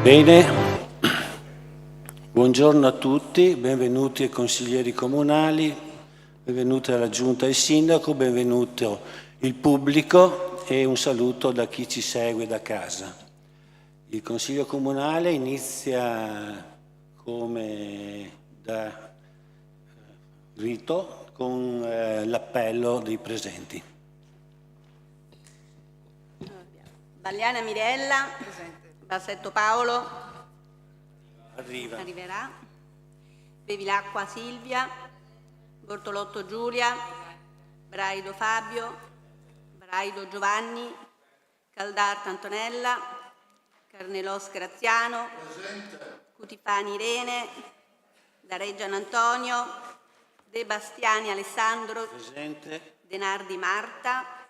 Bene, buongiorno a tutti, benvenuti ai consiglieri comunali, benvenuti alla giunta e al sindaco, benvenuto il pubblico e un saluto da chi ci segue da casa. Il consiglio comunale inizia come da rito con l'appello dei presenti. Balliana Mirella. Presente. Bassetto Paolo. Arriverà. Bevilacqua Silvia. Bortolotto Giulia. Braido Fabio. Braido Giovanni. Caldarte Antonella. Carnelos Graziano. Presente. Cutifani Irene. Dareggian Antonio. De Bastiani Alessandro. Presente. Denardi Marta.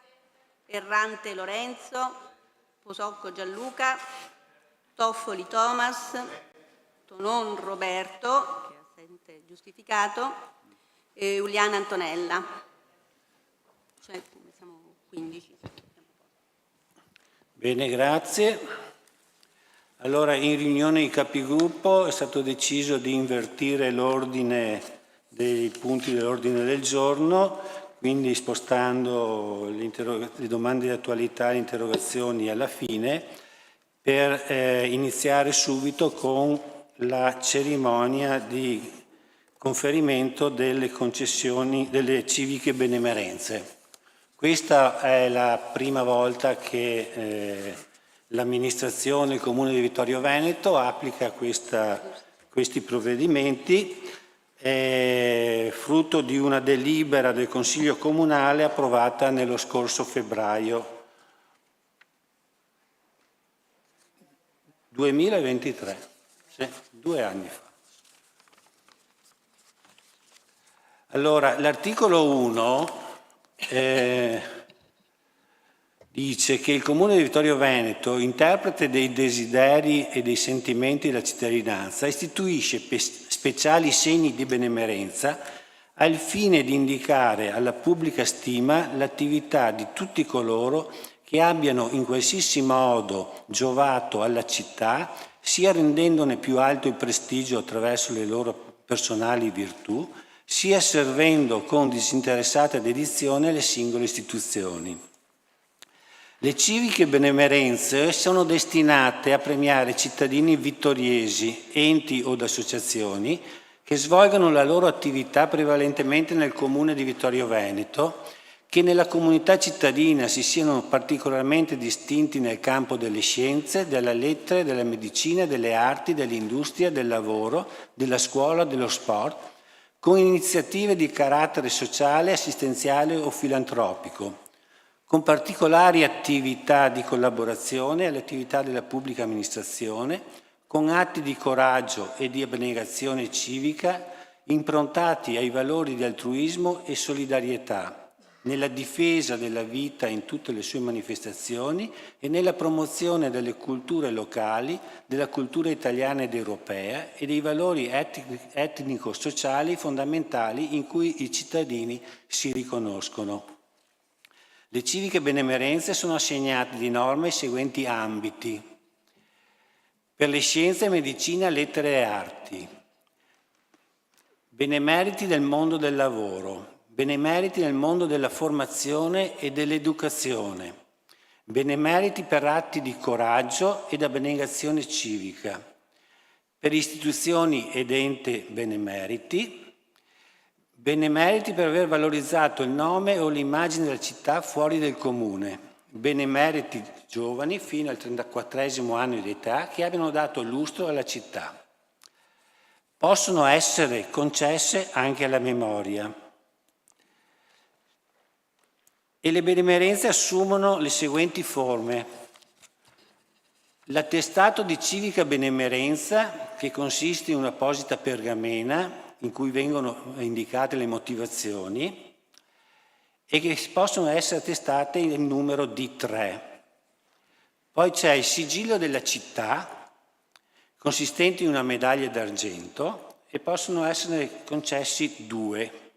Errante Lorenzo. Posocco Gianluca. Toffoli Thomas. Tonon Roberto, che è assente giustificato, e Giuliana Antonella. Cioè, siamo 15. Bene, grazie. Allora, in riunione di capigruppo è stato deciso di invertire l'ordine dei punti dell'ordine del giorno, quindi spostando le domande di attualità e le interrogazioni alla fine, per iniziare subito con la cerimonia di conferimento delle concessioni delle civiche benemerenze. Questa è la prima volta che l'amministrazione, il Comune di Vittorio Veneto applica questi provvedimenti, frutto di una delibera del Consiglio Comunale approvata nello scorso febbraio 2023, sì, 2 anni fa. Allora, l'articolo 1 dice che il Comune di Vittorio Veneto, interprete dei desideri e dei sentimenti della cittadinanza, istituisce speciali segni di benemerenza al fine di indicare alla pubblica stima l'attività di tutti coloro che abbiano in qualsiasi modo giovato alla città, sia rendendone più alto il prestigio attraverso le loro personali virtù, sia servendo con disinteressata dedizione le singole istituzioni. Le civiche benemerenze sono destinate a premiare cittadini vittoriesi, enti o associazioni che svolgono la loro attività prevalentemente nel Comune di Vittorio Veneto, che nella comunità cittadina si siano particolarmente distinti nel campo delle scienze, della lettera, della medicina, delle arti, dell'industria, del lavoro, della scuola, dello sport, con iniziative di carattere sociale, assistenziale o filantropico, con particolari attività di collaborazione alle attività della pubblica amministrazione, con atti di coraggio e di abnegazione civica improntati ai valori di altruismo e solidarietà, nella difesa della vita in tutte le sue manifestazioni e nella promozione delle culture locali, della cultura italiana ed europea e dei valori etnico-sociali fondamentali in cui i cittadini si riconoscono. Le civiche benemerenze sono assegnate di norma ai seguenti ambiti: per le scienze, medicina, lettere e arti, benemeriti del mondo del lavoro, benemeriti nel mondo della formazione e dell'educazione, benemeriti per atti di coraggio ed abnegazione civica, per istituzioni ed enti benemeriti, benemeriti per aver valorizzato il nome o l'immagine della città fuori del comune, benemeriti giovani fino al 34° anno di età che abbiano dato lustro alla città. Possono essere concesse anche alla memoria. E le benemerenze assumono le seguenti forme: l'attestato di civica benemerenza, che consiste in un'apposita pergamena in cui vengono indicate le motivazioni e che possono essere attestate in numero di 3. Poi c'è il sigillo della città, consistente in una medaglia d'argento, e possono essere concessi 2.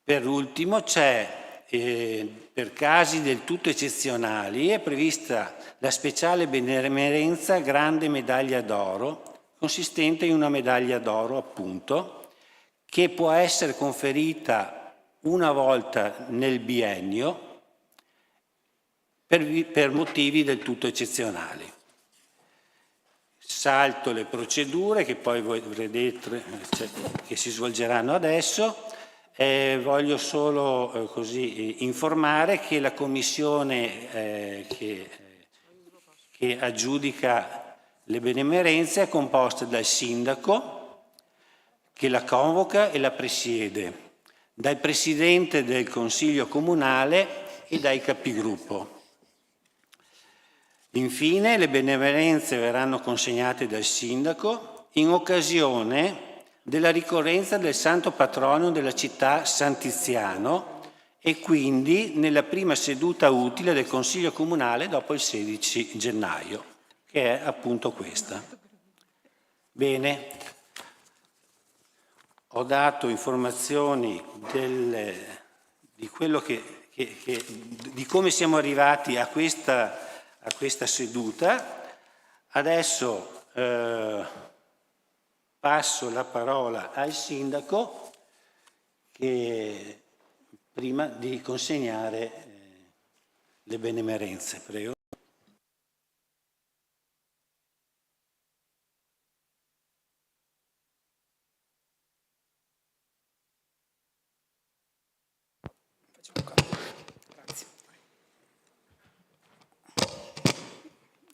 Per ultimo c'è per casi del tutto eccezionali è prevista la speciale benemerenza Grande Medaglia d'Oro, consistente in una medaglia d'oro appunto, che può essere conferita una volta nel biennio per motivi del tutto eccezionali. Salto le procedure che poi voi vedrete che si svolgeranno adesso. Voglio solo così informare che la commissione che aggiudica le benemerenze è composta dal sindaco che la convoca e la presiede, dal presidente del consiglio comunale e dai capigruppo. Infine le benemerenze verranno consegnate dal sindaco in occasione della ricorrenza del santo patrono della città Sant'Iziano e quindi nella prima seduta utile del Consiglio Comunale dopo il 16 gennaio, che è appunto questa. Bene, ho dato informazioni di quello di come siamo arrivati a questa seduta. Adesso passo la parola al sindaco prima di consegnare le benemerenze. Prego.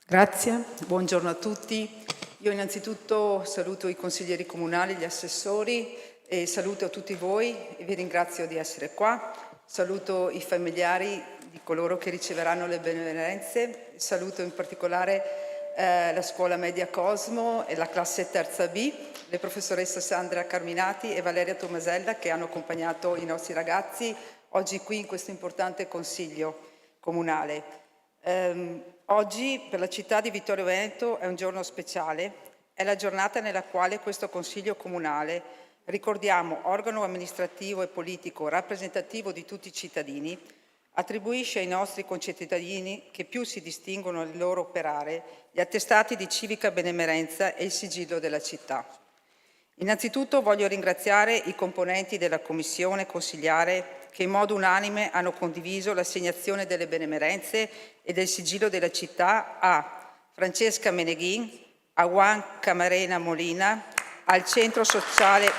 Grazie, buongiorno a tutti. Io innanzitutto saluto i consiglieri comunali, gli assessori e saluto tutti voi e vi ringrazio di essere qua. Saluto i familiari di coloro che riceveranno le benemerenze. Saluto in particolare la scuola media Cosmo e la classe terza B, le professoresse Sandra Carminati e Valeria Tomasella che hanno accompagnato i nostri ragazzi oggi qui in questo importante consiglio comunale. Oggi per la città di Vittorio Veneto è un giorno speciale, è la giornata nella quale questo Consiglio Comunale, ricordiamo organo amministrativo e politico rappresentativo di tutti i cittadini, attribuisce ai nostri concittadini che più si distinguono nel loro operare gli attestati di civica benemerenza e il sigillo della città. Innanzitutto voglio ringraziare i componenti della Commissione consigliare che in modo unanime hanno condiviso l'assegnazione delle benemerenze e del sigillo della città a Francesca Meneghin, a Juan Camarena Molina, al Centro Sociale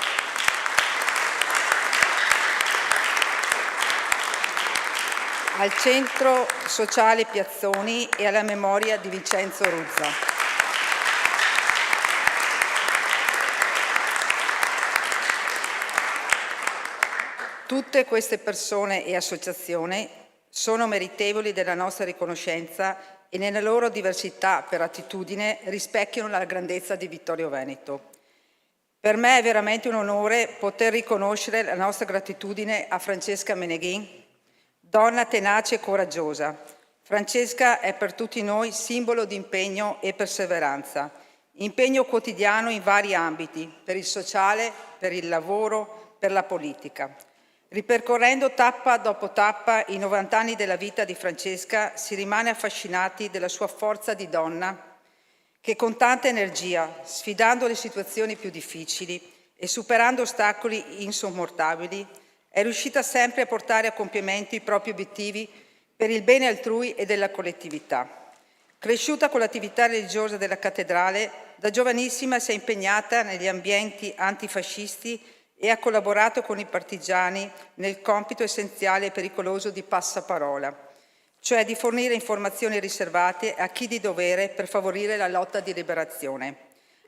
Piazzoni e alla memoria di Vincenzo Ruzza. Tutte queste persone e associazioni sono meritevoli della nostra riconoscenza e nella loro diversità per attitudine rispecchiano la grandezza di Vittorio Veneto. Per me è veramente un onore poter riconoscere la nostra gratitudine a Francesca Meneghin, donna tenace e coraggiosa. Francesca è per tutti noi simbolo di impegno e perseveranza, impegno quotidiano in vari ambiti, per il sociale, per il lavoro, per la politica. Ripercorrendo tappa dopo tappa i 90 anni della vita di Francesca, si rimane affascinati della sua forza di donna che con tanta energia, sfidando le situazioni più difficili e superando ostacoli insormontabili, è riuscita sempre a portare a compimento i propri obiettivi per il bene altrui e della collettività. Cresciuta con l'attività religiosa della cattedrale, da giovanissima si è impegnata negli ambienti antifascisti e ha collaborato con i partigiani nel compito essenziale e pericoloso di passaparola, cioè di fornire informazioni riservate a chi di dovere per favorire la lotta di liberazione.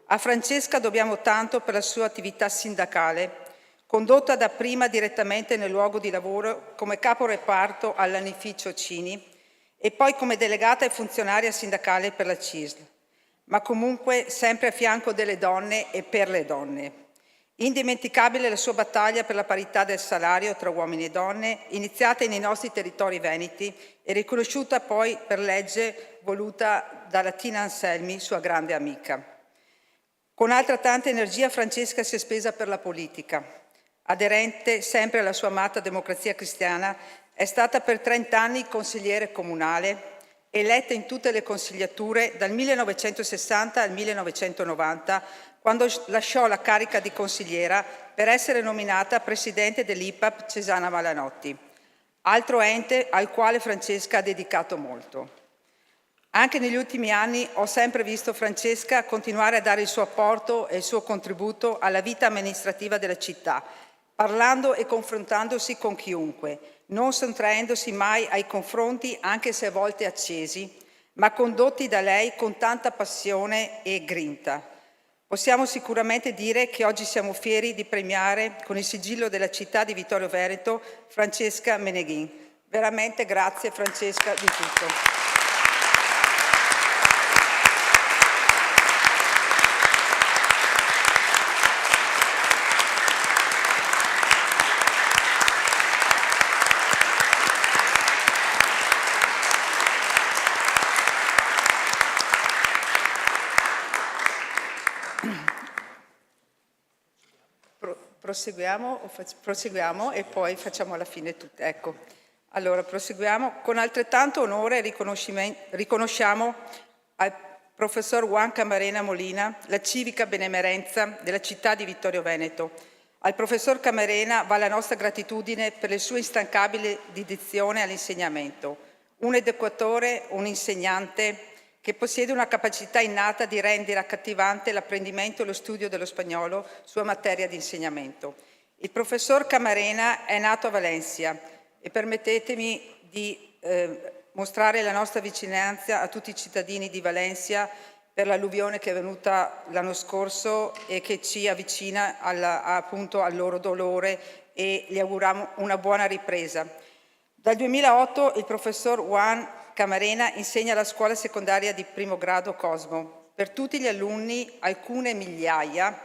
A Francesca dobbiamo tanto per la sua attività sindacale, condotta dapprima direttamente nel luogo di lavoro come caporeparto all'Anificio Cini e poi come delegata e funzionaria sindacale per la CISL, ma comunque sempre a fianco delle donne e per le donne. Indimenticabile la sua battaglia per la parità del salario tra uomini e donne, iniziata nei nostri territori veneti e riconosciuta poi per legge voluta da Tina Anselmi, sua grande amica. Con altra tanta energia Francesca si è spesa per la politica, aderente sempre alla sua amata democrazia cristiana È stata per 30 anni consigliere comunale, eletta in tutte le consigliature dal 1960 al 1990, quando lasciò la carica di consigliera per essere nominata presidente dell'IPAB Cesana Malanotti, altro ente al quale Francesca ha dedicato molto. Anche negli ultimi anni ho sempre visto Francesca continuare a dare il suo apporto e il suo contributo alla vita amministrativa della città, parlando e confrontandosi con chiunque, non sottraendosi mai ai confronti, anche se a volte accesi, ma condotti da lei con tanta passione e grinta. Possiamo sicuramente dire che oggi siamo fieri di premiare con il sigillo della città di Vittorio Veneto Francesca Meneghin. Veramente grazie Francesca di tutto. Proseguiamo e poi facciamo alla fine tutto. Ecco. Allora, proseguiamo. Con altrettanto onore riconosciamo al professor Juan Camarena Molina la civica benemerenza della città di Vittorio Veneto. Al professor Camarena va la nostra gratitudine per le sue instancabili dedizione all'insegnamento. Un educatore, un insegnante che possiede una capacità innata di rendere accattivante l'apprendimento e lo studio dello spagnolo, sua materia di insegnamento. Il professor Camarena è nato a Valencia e permettetemi di mostrare la nostra vicinanza a tutti i cittadini di Valencia per l'alluvione che è venuta l'anno scorso e che ci avvicina appunto al loro dolore e gli auguriamo una buona ripresa. Dal 2008 il professor Juan Camarena insegna alla scuola secondaria di primo grado Cosmo. Per tutti gli alunni, alcune migliaia,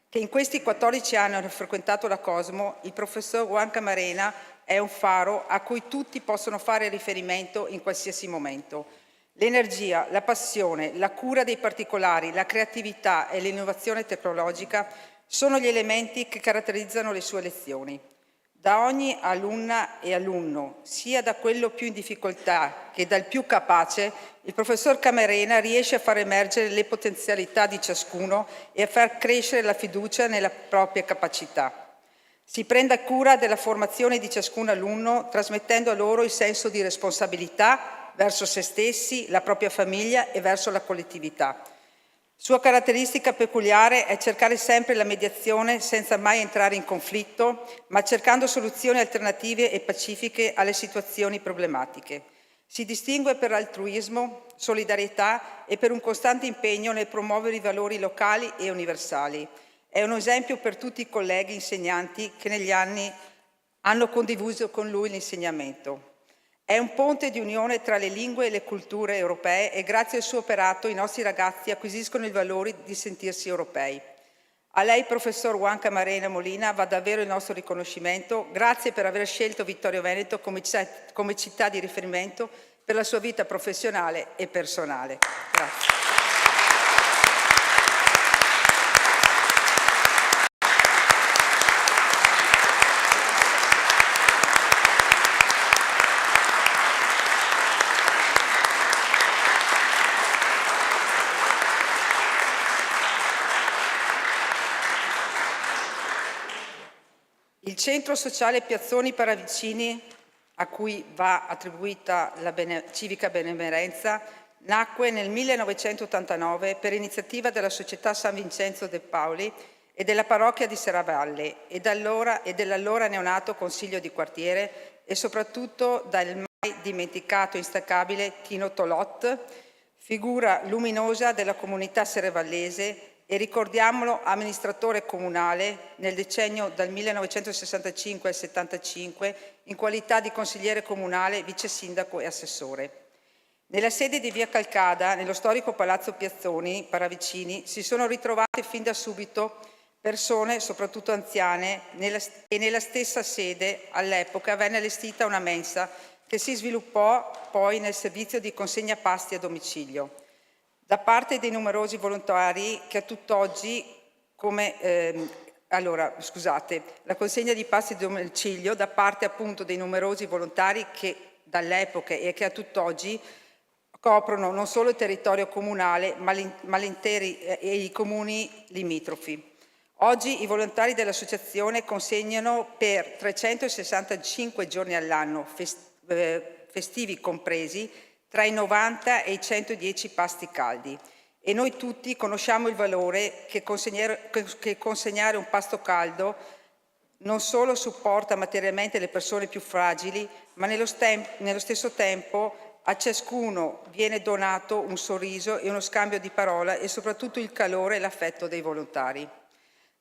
che in questi 14 anni hanno frequentato la Cosmo, il professor Juan Camarena è un faro a cui tutti possono fare riferimento in qualsiasi momento. L'energia, la passione, la cura dei particolari, la creatività e l'innovazione tecnologica sono gli elementi che caratterizzano le sue lezioni. Da ogni alunna e alunno, sia da quello più in difficoltà che dal più capace, il professor Camarena riesce a far emergere le potenzialità di ciascuno e a far crescere la fiducia nella propria capacità. Si prenda cura della formazione di ciascun alunno, trasmettendo a loro il senso di responsabilità verso se stessi, la propria famiglia e verso la collettività. Sua caratteristica peculiare è cercare sempre la mediazione senza mai entrare in conflitto, ma cercando soluzioni alternative e pacifiche alle situazioni problematiche. Si distingue per altruismo, solidarietà e per un costante impegno nel promuovere i valori locali e universali. È un esempio per tutti i colleghi insegnanti che negli anni hanno condiviso con lui l'insegnamento. È un ponte di unione tra le lingue e le culture europee e grazie al suo operato i nostri ragazzi acquisiscono il valore di sentirsi europei. A lei, professor Juan Camarena Molina, va davvero il nostro riconoscimento. Grazie per aver scelto Vittorio Veneto come città di riferimento per la sua vita professionale e personale. Grazie. Il Centro Sociale Piazzoni Paravicini, a cui va attribuita la civica benemerenza, nacque nel 1989 per iniziativa della Società San Vincenzo de Pauli e della parrocchia di Serravalle e dell'allora neonato Consiglio di quartiere e soprattutto dal mai dimenticato e instancabile Tino Tolot, figura luminosa della comunità serravallese e ricordiamolo amministratore comunale nel decennio dal 1965 al 75 in qualità di consigliere comunale, vice sindaco e assessore. Nella sede di via Calcada, nello storico palazzo Piazzoni Paravicini, si sono ritrovate fin da subito persone, soprattutto anziane, e nella stessa sede all'epoca venne allestita una mensa che si sviluppò poi nel servizio di consegna pasti a domicilio. Da parte dei numerosi volontari che a tutt'oggi, come la consegna di pasti di domicilio da parte appunto dei numerosi volontari che dall'epoca e che a tutt'oggi coprono non solo il territorio comunale ma l'interi e i comuni limitrofi. Oggi i volontari dell'associazione consegnano per 365 giorni all'anno, festivi compresi, tra i 90 e i 110 pasti caldi. E noi tutti conosciamo il valore che consegnare un pasto caldo non solo supporta materialmente le persone più fragili, ma nello stesso tempo a ciascuno viene donato un sorriso e uno scambio di parola e soprattutto il calore e l'affetto dei volontari.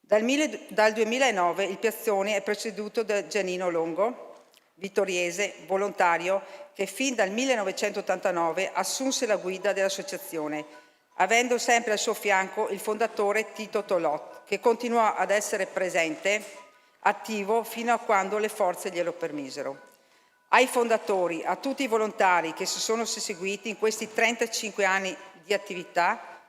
Dal 2009 il piazzone è presieduto da Giannino Longo, vittoriese, volontario, che fin dal 1989 assunse la guida dell'associazione, avendo sempre al suo fianco il fondatore Tito Tolot, che continuò ad essere presente, attivo, fino a quando le forze glielo permisero. Ai fondatori, a tutti i volontari che si sono susseguiti in questi 35 anni di attività,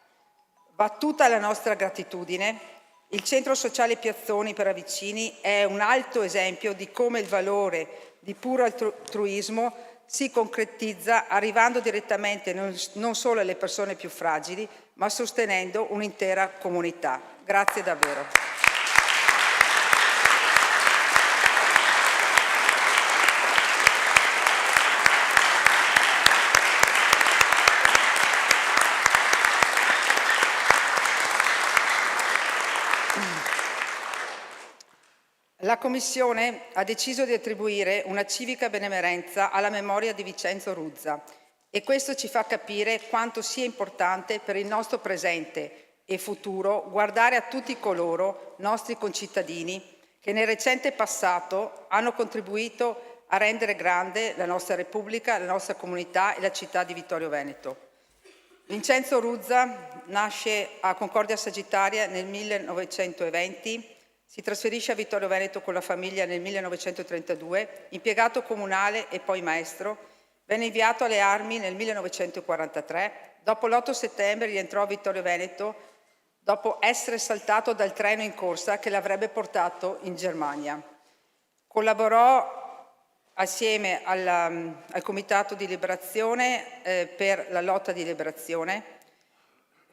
va tutta la nostra gratitudine. Il Centro Sociale Piazzoni per Avicini è un alto esempio di come il valore di puro altruismo si concretizza arrivando direttamente non solo alle persone più fragili, ma sostenendo un'intera comunità. Grazie davvero. La Commissione ha deciso di attribuire una civica benemerenza alla memoria di Vincenzo Ruzza e questo ci fa capire quanto sia importante per il nostro presente e futuro guardare a tutti coloro, nostri concittadini, che nel recente passato hanno contribuito a rendere grande la nostra Repubblica, la nostra comunità e la città di Vittorio Veneto. Vincenzo Ruzza nasce a Concordia Sagittaria nel 1920. Si trasferisce a Vittorio Veneto con la famiglia nel 1932, impiegato comunale e poi maestro, venne inviato alle armi nel 1943, dopo l'8 settembre rientrò a Vittorio Veneto dopo essere saltato dal treno in corsa che l'avrebbe portato in Germania. Collaborò assieme al Comitato di Liberazione per la lotta di liberazione.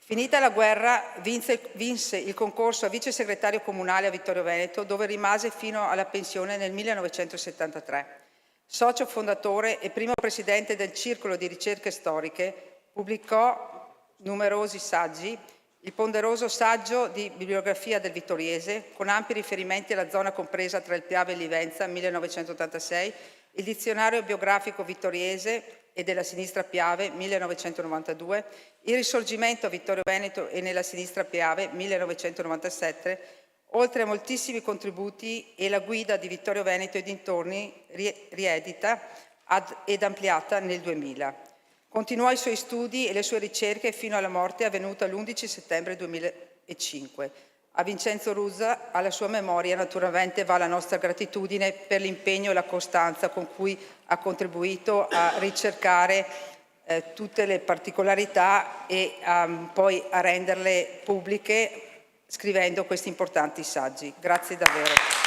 Finita la guerra vinse il concorso a vice segretario comunale a Vittorio Veneto, dove rimase fino alla pensione nel 1973. Socio fondatore e primo presidente del Circolo di Ricerche Storiche, pubblicò numerosi saggi, il ponderoso saggio di bibliografia del Vittoriese, con ampi riferimenti alla zona compresa tra il Piave e Livenza, 1986, il dizionario biografico vittoriese e della sinistra Piave, 1992, il risorgimento a Vittorio Veneto e nella sinistra Piave, 1997, oltre a moltissimi contributi e la guida di Vittorio Veneto e dintorni riedita ed ampliata nel 2000. Continuò i suoi studi e le sue ricerche fino alla morte avvenuta l'11 settembre 2005. A Vincenzo Ruzza, alla sua memoria, naturalmente va la nostra gratitudine per l'impegno e la costanza con cui ha contribuito a ricercare tutte le particolarità e poi a renderle pubbliche scrivendo questi importanti saggi. Grazie davvero.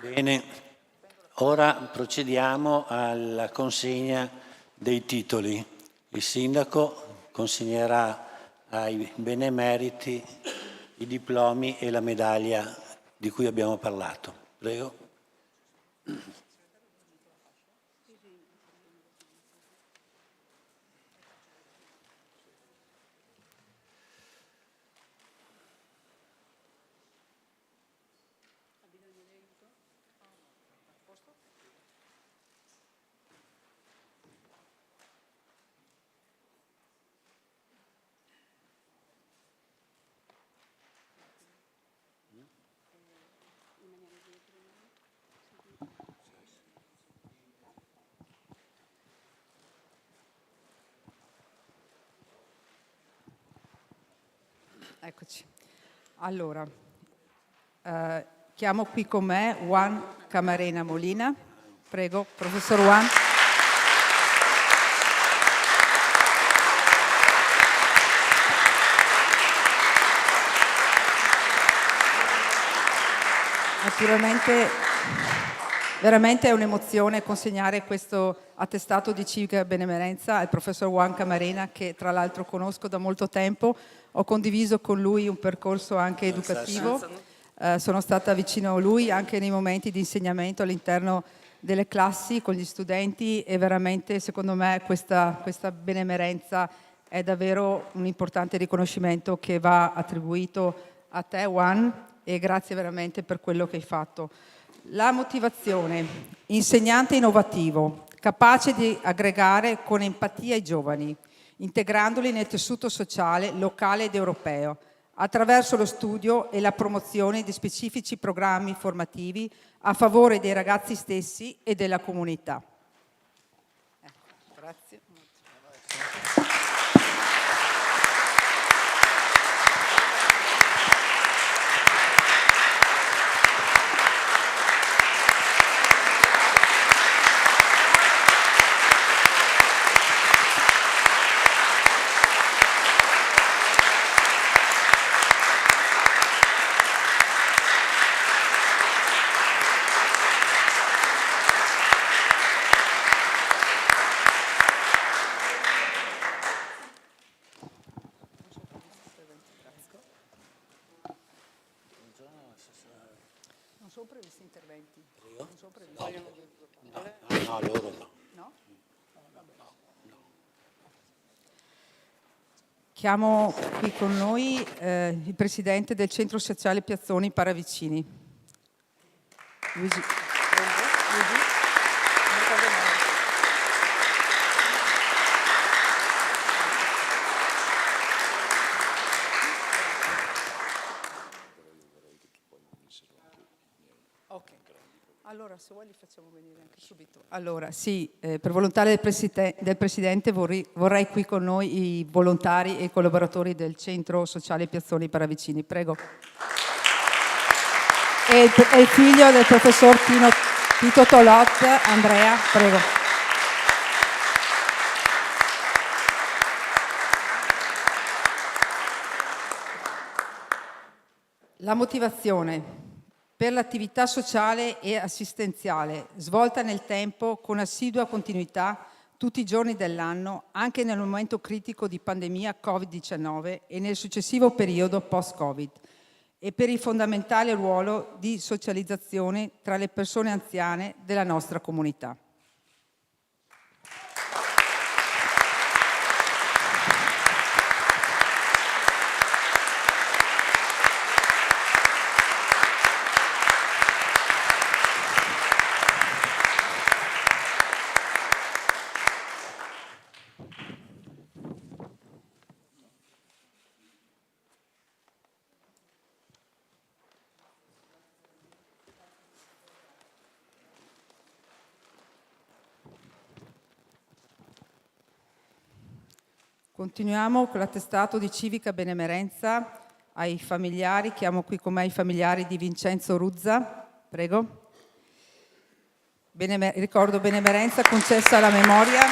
Bene, ora procediamo alla consegna dei titoli. Il sindaco consegnerà ai benemeriti i diplomi e la medaglia di cui abbiamo parlato. Prego. Eccoci. Allora, chiamo qui con me Juan Camarena Molina. Prego, professor Juan. Naturalmente, veramente è un'emozione consegnare questo attestato di civica benemerenza al professor Juan Camarena, che tra l'altro conosco da molto tempo. Ho condiviso con lui un percorso anche educativo. Sono stata vicino a lui anche nei momenti di insegnamento all'interno delle classi con gli studenti e veramente, secondo me, questa benemerenza è davvero un importante riconoscimento che va attribuito a te, Juan, e grazie veramente per quello che hai fatto. La motivazione: insegnante innovativo, capace di aggregare con empatia i giovani, integrandoli nel tessuto sociale, locale ed europeo, attraverso lo studio e la promozione di specifici programmi formativi a favore dei ragazzi stessi e della comunità. Grazie. Non sono previsti interventi? Non sono previsti. No, loro no. No? Chiamo qui con noi il presidente del Centro Sociale Piazzoni Paravicini. Luigi. Ok, allora se vuoi li facciamo venire anche subito. Allora sì, per volontà del Presidente vorrei qui con noi i volontari e i collaboratori del Centro Sociale Piazzoni Paravicini. Prego. E il figlio del professor Tito Tolot, Andrea, prego. La motivazione: per l'attività sociale e assistenziale svolta nel tempo con assidua continuità tutti i giorni dell'anno, anche nel momento critico di pandemia Covid-19 e nel successivo periodo post-Covid, e per il fondamentale ruolo di socializzazione tra le persone anziane della nostra comunità. Continuiamo con l'attestato di civica benemerenza ai familiari. Chiamo qui con me i familiari di Vincenzo Ruzza. Prego. Ricordo benemerenza concessa alla memoria.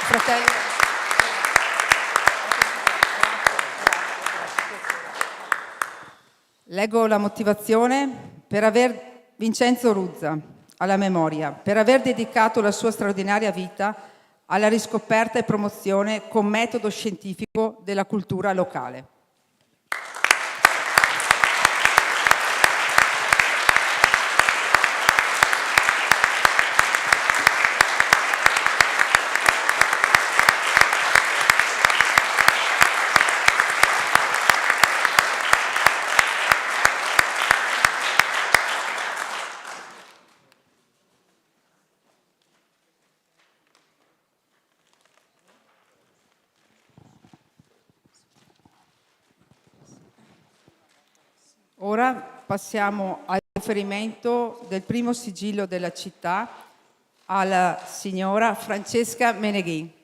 Fratello. Leggo la motivazione: Vincenzo Ruzza, alla memoria, per aver dedicato la sua straordinaria vita alla riscoperta e promozione con metodo scientifico della cultura locale. Ora passiamo al conferimento del primo sigillo della città alla signora Francesca Meneghin.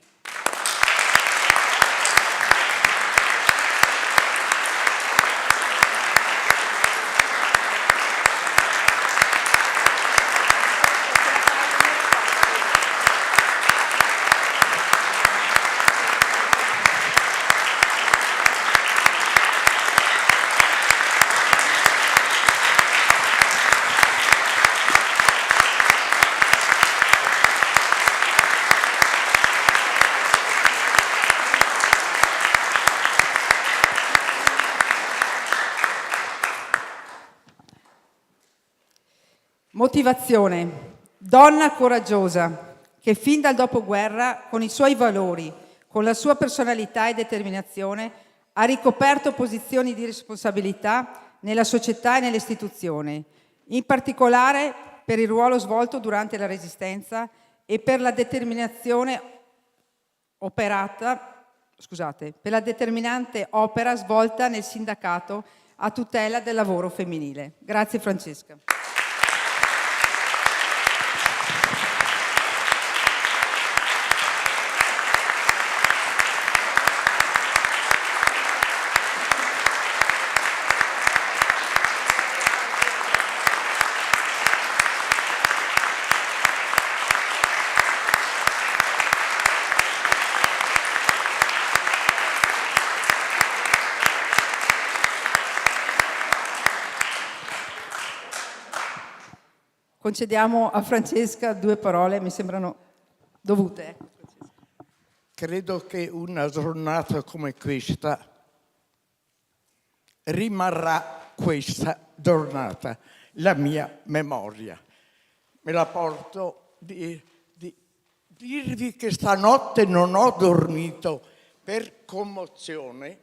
Motivazione. Donna coraggiosa, che fin dal dopoguerra, con i suoi valori, con la sua personalità e determinazione, ha ricoperto posizioni di responsabilità nella società e nelle istituzioni, in particolare per il ruolo svolto durante la Resistenza e per la determinante opera svolta nel sindacato a tutela del lavoro femminile. Grazie Francesca. Concediamo a Francesca 2 parole, mi sembrano dovute. Credo che una giornata come questa rimarrà questa giornata, la mia memoria. Me la porto di dirvi che stanotte non ho dormito per commozione,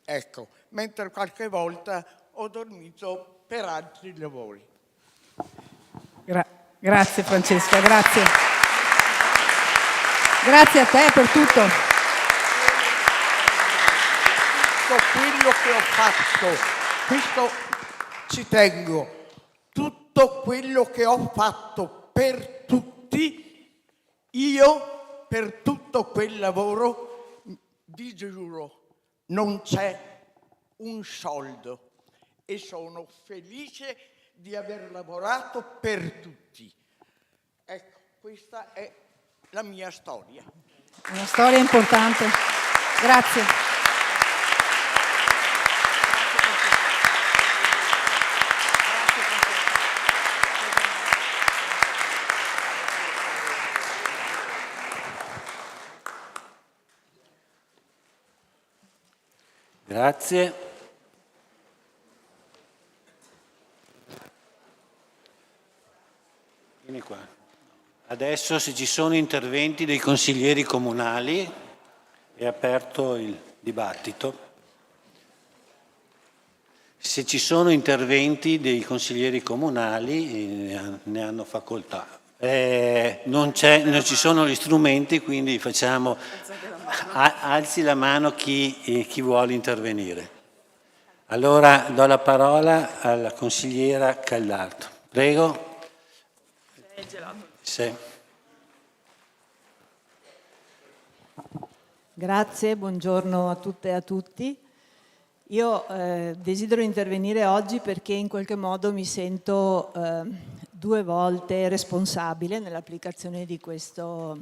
ecco, mentre qualche volta ho dormito per altri lavori. Grazie Francesca, grazie. Grazie a te per tutto. Tutto quello che ho fatto, questo ci tengo, tutto quello che ho fatto per tutti, io per tutto quel lavoro, vi giuro, non c'è un soldo e sono felice di aver lavorato per tutti. Ecco, questa è la mia storia. Una storia importante. Grazie. Grazie. Vieni qua. Adesso se ci sono interventi dei consiglieri comunali è aperto il dibattito. Se ci sono interventi dei consiglieri comunali ne hanno facoltà. Non ci sono gli strumenti, quindi facciamo alzi la mano chi vuole intervenire. Allora do la parola alla consigliera Caldardo. Prego. Sì. Grazie, buongiorno a tutte e a tutti. Io desidero intervenire oggi perché in qualche modo mi sento 2 volte responsabile nell'applicazione di questo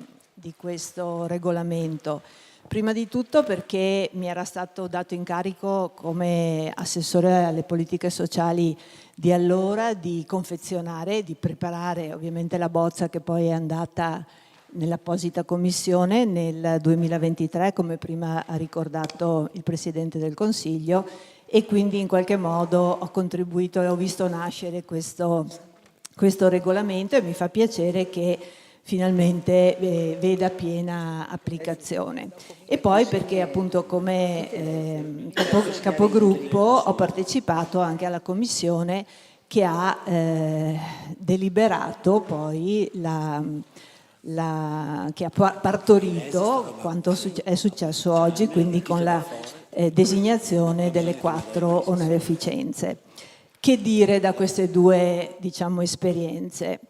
regolamento. Prima di tutto perché mi era stato dato incarico come assessore alle politiche sociali di allora di confezionare, di preparare ovviamente la bozza che poi è andata nell'apposita commissione nel 2023, come prima ha ricordato il Presidente del Consiglio, e quindi in qualche modo ho contribuito e ho visto nascere questo regolamento, e mi fa piacere che finalmente veda piena applicazione. E poi perché appunto come capogruppo ho partecipato anche alla commissione che ha deliberato poi che ha partorito quanto è successo oggi, quindi con la designazione delle 4 onorificenze. Che dire da queste due, diciamo, esperienze?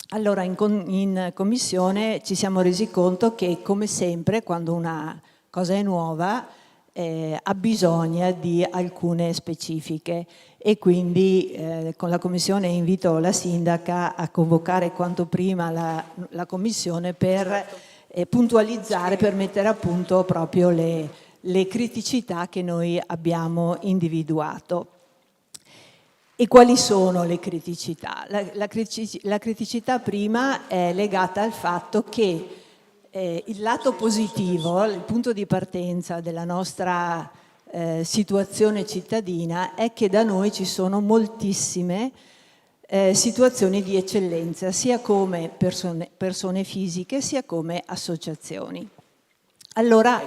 Allora, in commissione ci siamo resi conto che, come sempre, quando una cosa è nuova, ha bisogno di alcune specifiche, e quindi con la commissione invito la sindaca a convocare quanto prima la commissione per puntualizzare, per mettere a punto proprio le criticità che noi abbiamo individuato. E quali sono le criticità? La criticità prima è legata al fatto che il lato positivo, il punto di partenza della nostra situazione cittadina è che da noi ci sono moltissime situazioni di eccellenza, sia come persone fisiche, sia come associazioni. Allora,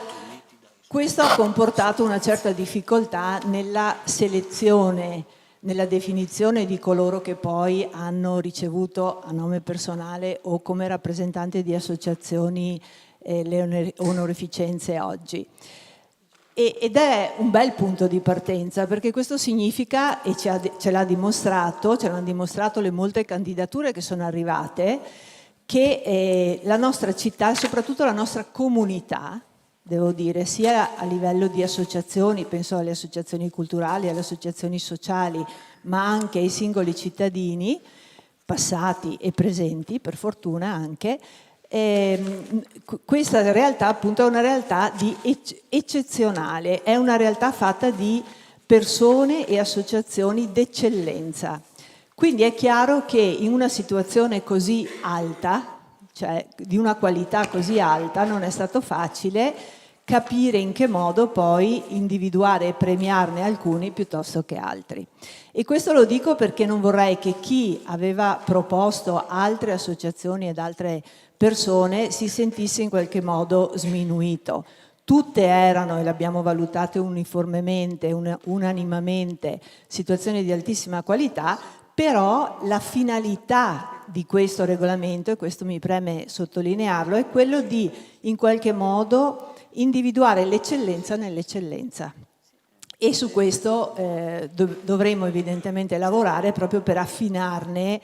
questo ha comportato una certa difficoltà nella selezione, nella definizione di coloro che poi hanno ricevuto a nome personale o come rappresentanti di associazioni le onorificenze oggi. Ed è un bel punto di partenza, perché questo significa, e ce l'hanno dimostrato le molte candidature che sono arrivate, che la nostra città, soprattutto la nostra comunità, devo dire, sia a livello di associazioni, penso alle associazioni culturali, alle associazioni sociali, ma anche ai singoli cittadini, passati e presenti, per fortuna anche, questa realtà appunto è una realtà eccezionale, è una realtà fatta di persone e associazioni d'eccellenza. Quindi è chiaro che in una situazione così alta, cioè di una qualità così alta, non è stato facile capire in che modo poi individuare e premiarne alcuni piuttosto che altri. E questo lo dico perché non vorrei che chi aveva proposto altre associazioni ed altre persone si sentisse in qualche modo sminuito. Tutte erano, e le abbiamo valutate uniformemente, unanimamente, situazioni di altissima qualità, però la finalità di questo regolamento, e questo mi preme sottolinearlo, è quello di in qualche modo individuare l'eccellenza nell'eccellenza. E su questo dovremo evidentemente lavorare proprio per affinarne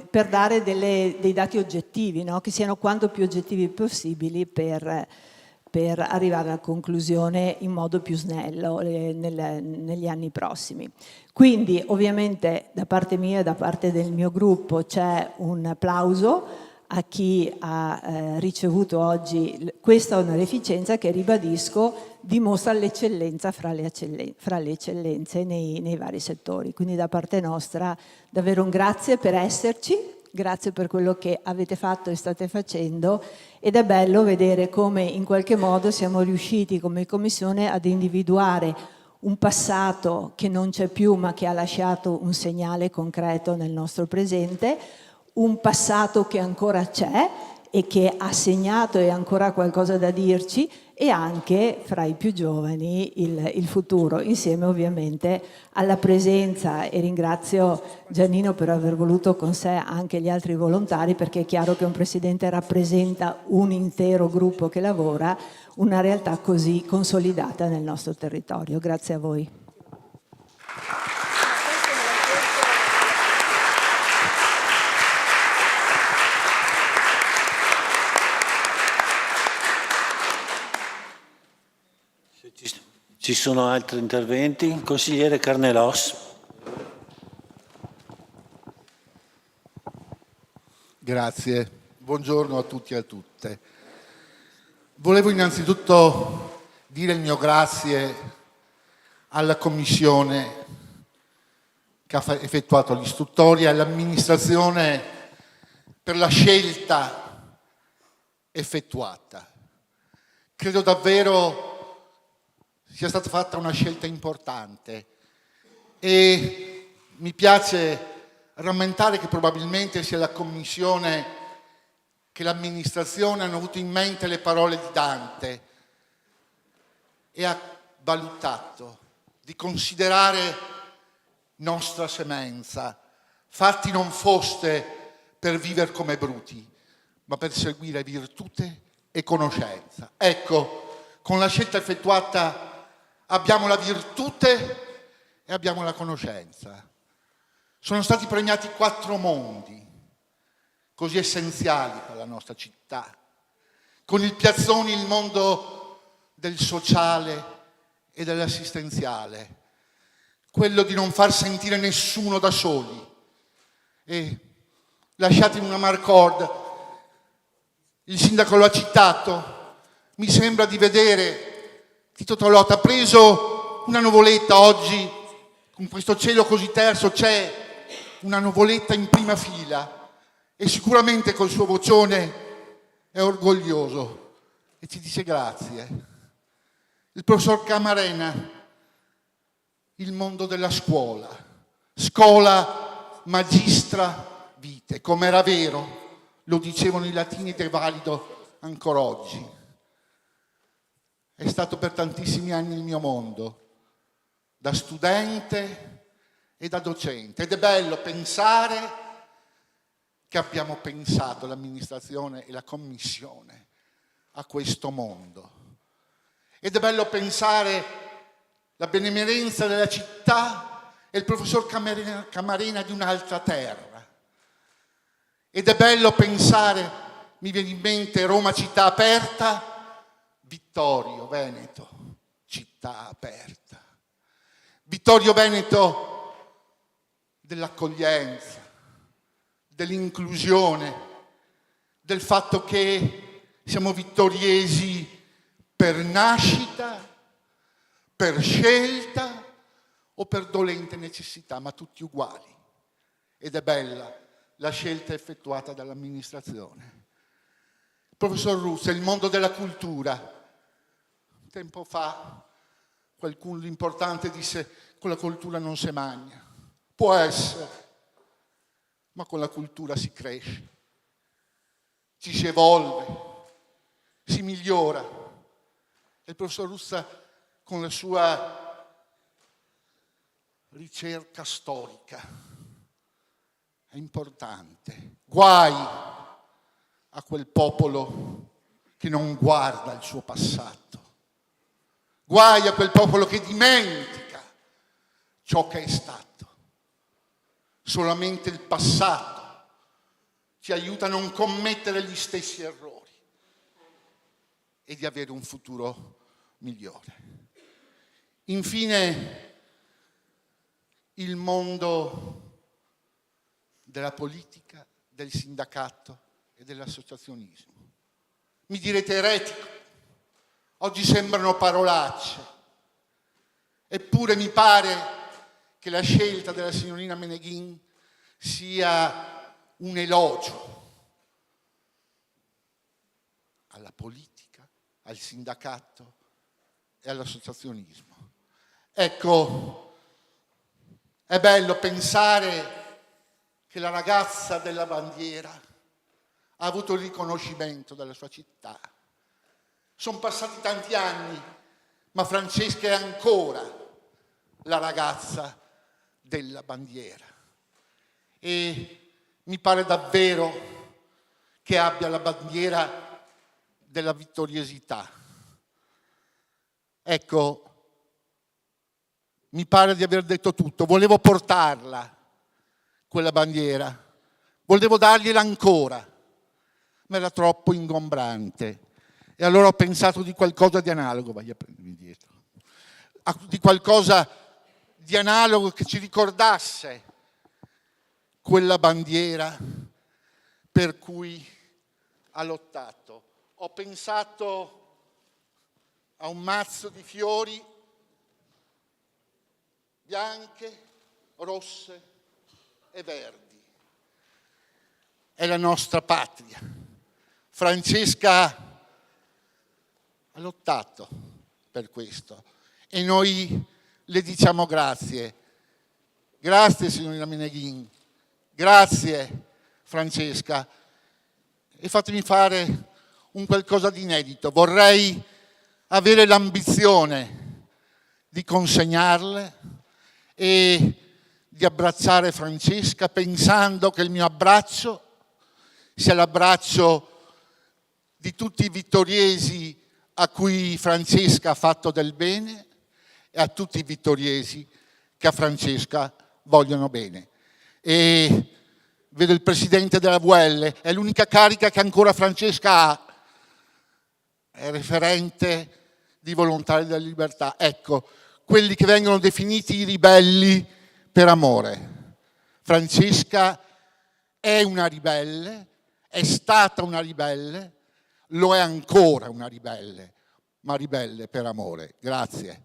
per dare dei dati oggettivi, no? Che siano quanto più oggettivi possibili per arrivare alla conclusione in modo più snello negli anni prossimi. Quindi ovviamente da parte mia e da parte del mio gruppo c'è un applauso a chi ha ricevuto oggi questa onorificenza che, ribadisco, dimostra l'eccellenza fra le eccellenze nei vari settori. Quindi da parte nostra davvero un grazie per esserci, grazie per quello che avete fatto e state facendo, ed è bello vedere come in qualche modo siamo riusciti come Commissione ad individuare un passato che non c'è più ma che ha lasciato un segnale concreto nel nostro presente, un passato che ancora c'è e che ha segnato e ancora qualcosa da dirci, e anche fra i più giovani il futuro, insieme ovviamente alla presenza, e ringrazio Giannino per aver voluto con sé anche gli altri volontari, perché è chiaro che un presidente rappresenta un intero gruppo che lavora, una realtà così consolidata nel nostro territorio. Grazie a voi. Ci sono altri interventi? Consigliere Carnelos. Grazie, buongiorno a tutti e a tutte. Volevo innanzitutto dire il mio grazie alla Commissione che ha effettuato l'istruttoria e all'amministrazione per la scelta effettuata. Credo davvero sia stata fatta una scelta importante e mi piace rammentare che probabilmente sia la Commissione che l'amministrazione hanno avuto in mente le parole di Dante e ha valutato di considerare nostra semenza, fatti non foste per vivere come bruti, ma per seguire virtute e conoscenza. Ecco, con la scelta effettuata abbiamo la virtute e abbiamo la conoscenza. Sono stati premiati 4 mondi, così essenziali per la nostra città. Con il Piazzoni il mondo del sociale e dell'assistenziale, quello di non far sentire nessuno da soli. E lasciatemi una marcord, il sindaco lo ha citato, mi sembra di vedere Tito Tolotta ha preso una nuvoletta oggi, con questo cielo così terso c'è una nuvoletta in prima fila e sicuramente col suo vocione è orgoglioso e ci dice grazie. Il professor Camarena, il mondo della scuola, scola magistra vitae, come era vero, lo dicevano i latini ed è valido ancora oggi. È stato per tantissimi anni il mio mondo, da studente e da docente, ed è bello pensare che abbiamo pensato l'amministrazione e la commissione a questo mondo. Ed è bello pensare la benemerenza della città e il professor Camarena di un'altra terra. Ed è bello pensare, mi viene in mente Roma città aperta, Vittorio Veneto città aperta. Vittorio Veneto dell'accoglienza, dell'inclusione, del fatto che siamo vittoriesi per nascita, per scelta o per dolente necessità, ma tutti uguali. Ed è bella la scelta effettuata dall'amministrazione. Il professor Russo, il mondo della cultura. Tempo fa qualcuno di importante disse con la cultura non si mangia. Può essere, ma con la cultura si cresce, ci si evolve, si migliora. E il professor Russa, con la sua ricerca storica, è importante. Guai a quel popolo che non guarda il suo passato. Guai a quel popolo che dimentica ciò che è stato. Solamente il passato ci aiuta a non commettere gli stessi errori e di avere un futuro migliore. Infine, il mondo della politica, del sindacato e dell'associazionismo. Mi direte eretico, oggi sembrano parolacce, eppure mi pare che la scelta della signorina Meneghin sia un elogio alla politica, al sindacato e all'associazionismo. Ecco, è bello pensare che la ragazza della bandiera ha avuto il riconoscimento dalla sua città. Sono passati tanti anni, ma Francesca è ancora la ragazza della bandiera e mi pare davvero che abbia la bandiera della vittoriosità. Ecco, mi pare di aver detto tutto. Volevo portarla, quella bandiera, volevo dargliela ancora, ma era troppo ingombrante. E allora ho pensato di qualcosa di analogo, vai a prendermi dietro, di qualcosa di analogo che ci ricordasse quella bandiera per cui ha lottato. Ho pensato a un mazzo di fiori bianche, rosse e verdi. È la nostra patria. Francesca ha lottato per questo e noi le diciamo grazie. Grazie signorina Meneghin, grazie Francesca. E fatemi fare un qualcosa di inedito. Vorrei avere l'ambizione di consegnarle e di abbracciare Francesca pensando che il mio abbraccio sia l'abbraccio di tutti i vittoriesi a cui Francesca ha fatto del bene e a tutti i vittoriesi che a Francesca vogliono bene. E vedo il presidente della VL, è l'unica carica che ancora Francesca ha, è referente di Volontari della Libertà. Ecco, quelli che vengono definiti i ribelli per amore. Francesca è una ribelle, è stata una ribelle, lo è ancora una ribelle, ma ribelle per amore. Grazie.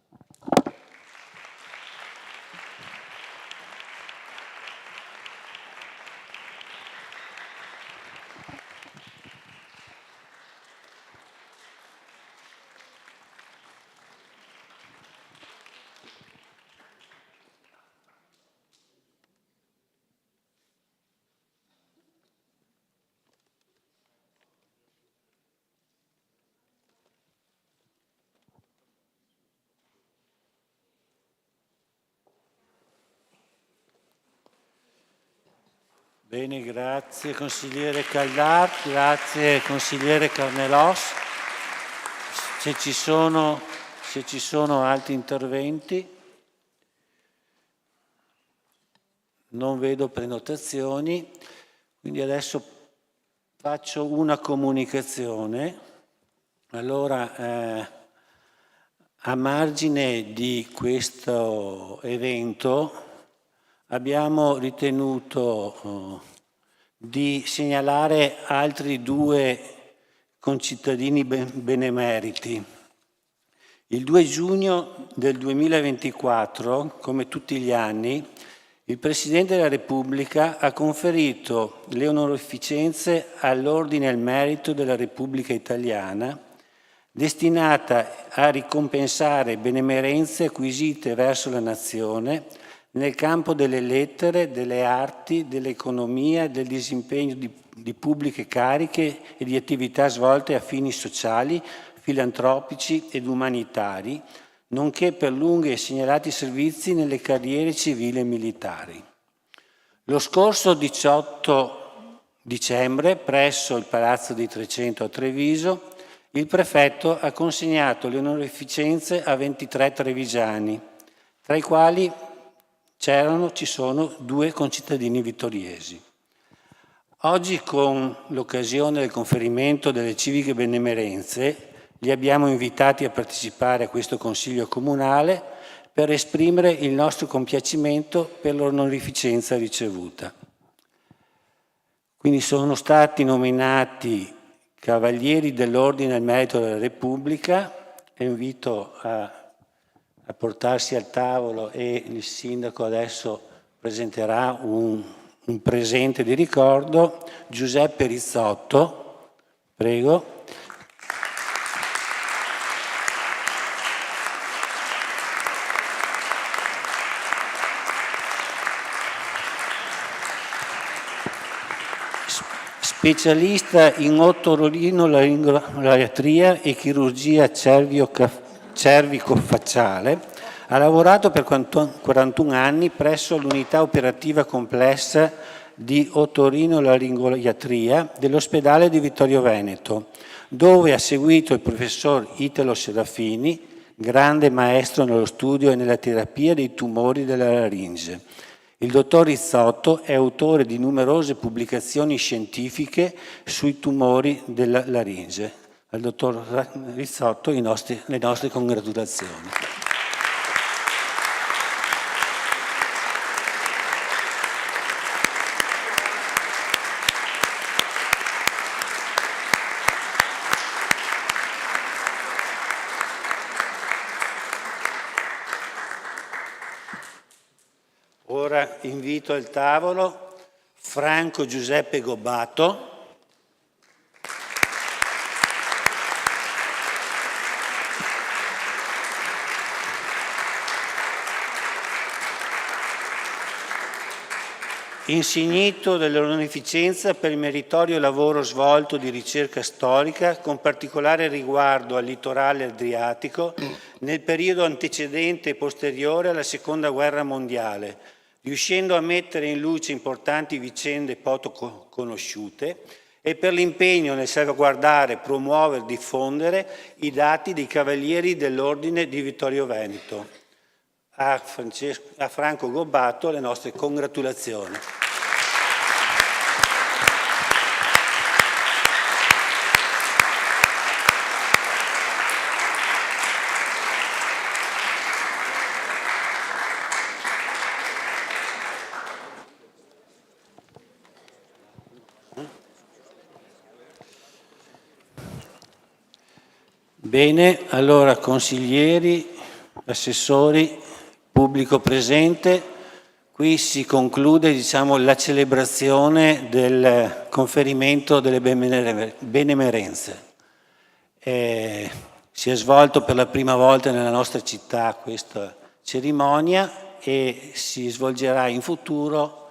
Bene, grazie consigliere Caldat, grazie consigliere Carnelos. Se ci sono altri interventi, non vedo prenotazioni, quindi adesso faccio una comunicazione. Allora, a margine di questo evento abbiamo ritenuto di segnalare altri due concittadini benemeriti. Il 2 giugno del 2024, come tutti gli anni, il Presidente della Repubblica ha conferito le onorificenze all'Ordine al Merito della Repubblica Italiana, destinata a ricompensare benemerenze acquisite verso la nazione nel campo delle lettere, delle arti, dell'economia, del disimpegno di pubbliche cariche e di attività svolte a fini sociali, filantropici ed umanitari, nonché per lunghi e segnalati servizi nelle carriere civili e militari. Lo scorso 18 dicembre, presso il Palazzo dei 300 a Treviso, il prefetto ha consegnato le onorificenze a 23 trevigiani, tra i quali ci sono 2 concittadini vittoriesi. Oggi, con l'occasione del conferimento delle civiche benemerenze, li abbiamo invitati a partecipare a questo Consiglio Comunale per esprimere il nostro compiacimento per l'onorificenza ricevuta. Quindi sono stati nominati Cavalieri dell'Ordine al Merito della Repubblica, e invito a portarsi al tavolo, e il sindaco adesso presenterà un presente di ricordo. Giuseppe Rizzotto, prego. Specialista in otorinolaringoloiatria e chirurgia cervico-facciale, ha lavorato per 41 anni presso l'unità operativa complessa di otorinolaringoloiatria dell'ospedale di Vittorio Veneto, dove ha seguito il professor Italo Serafini, grande maestro nello studio e nella terapia dei tumori della laringe. Il dottor Rizzotto è autore di numerose pubblicazioni scientifiche sui tumori della laringe. Al dottor Rizzotto le nostre congratulazioni. Ora invito al tavolo Franco Giuseppe Gobbato. Insignito dell'onorificenza per il meritorio lavoro svolto di ricerca storica, con particolare riguardo al litorale adriatico, nel periodo antecedente e posteriore alla Seconda Guerra Mondiale, riuscendo a mettere in luce importanti vicende poco conosciute, e per l'impegno nel salvaguardare, promuovere e diffondere i dati dei Cavalieri dell'Ordine di Vittorio Veneto. a Franco Gobbato le nostre congratulazioni. Bene, allora consiglieri, assessori, pubblico presente, qui si conclude la celebrazione del conferimento delle benemerenze. Si è svolto per la prima volta nella nostra città questa cerimonia e si svolgerà in futuro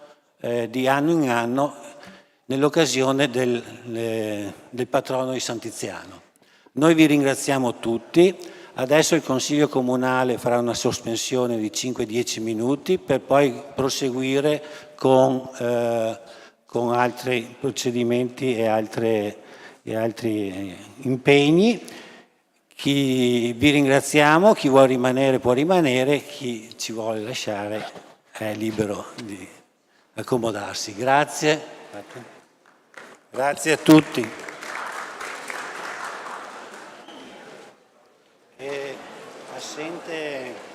di anno in anno nell'occasione del patrono di Sant'Iziano. Noi vi ringraziamo tutti. Adesso il Consiglio Comunale farà una sospensione di 5-10 minuti per poi proseguire con altri procedimenti e altri impegni. Vi ringraziamo, chi vuole rimanere può rimanere, chi ci vuole lasciare è libero di accomodarsi. Grazie. Grazie a tutti. Assente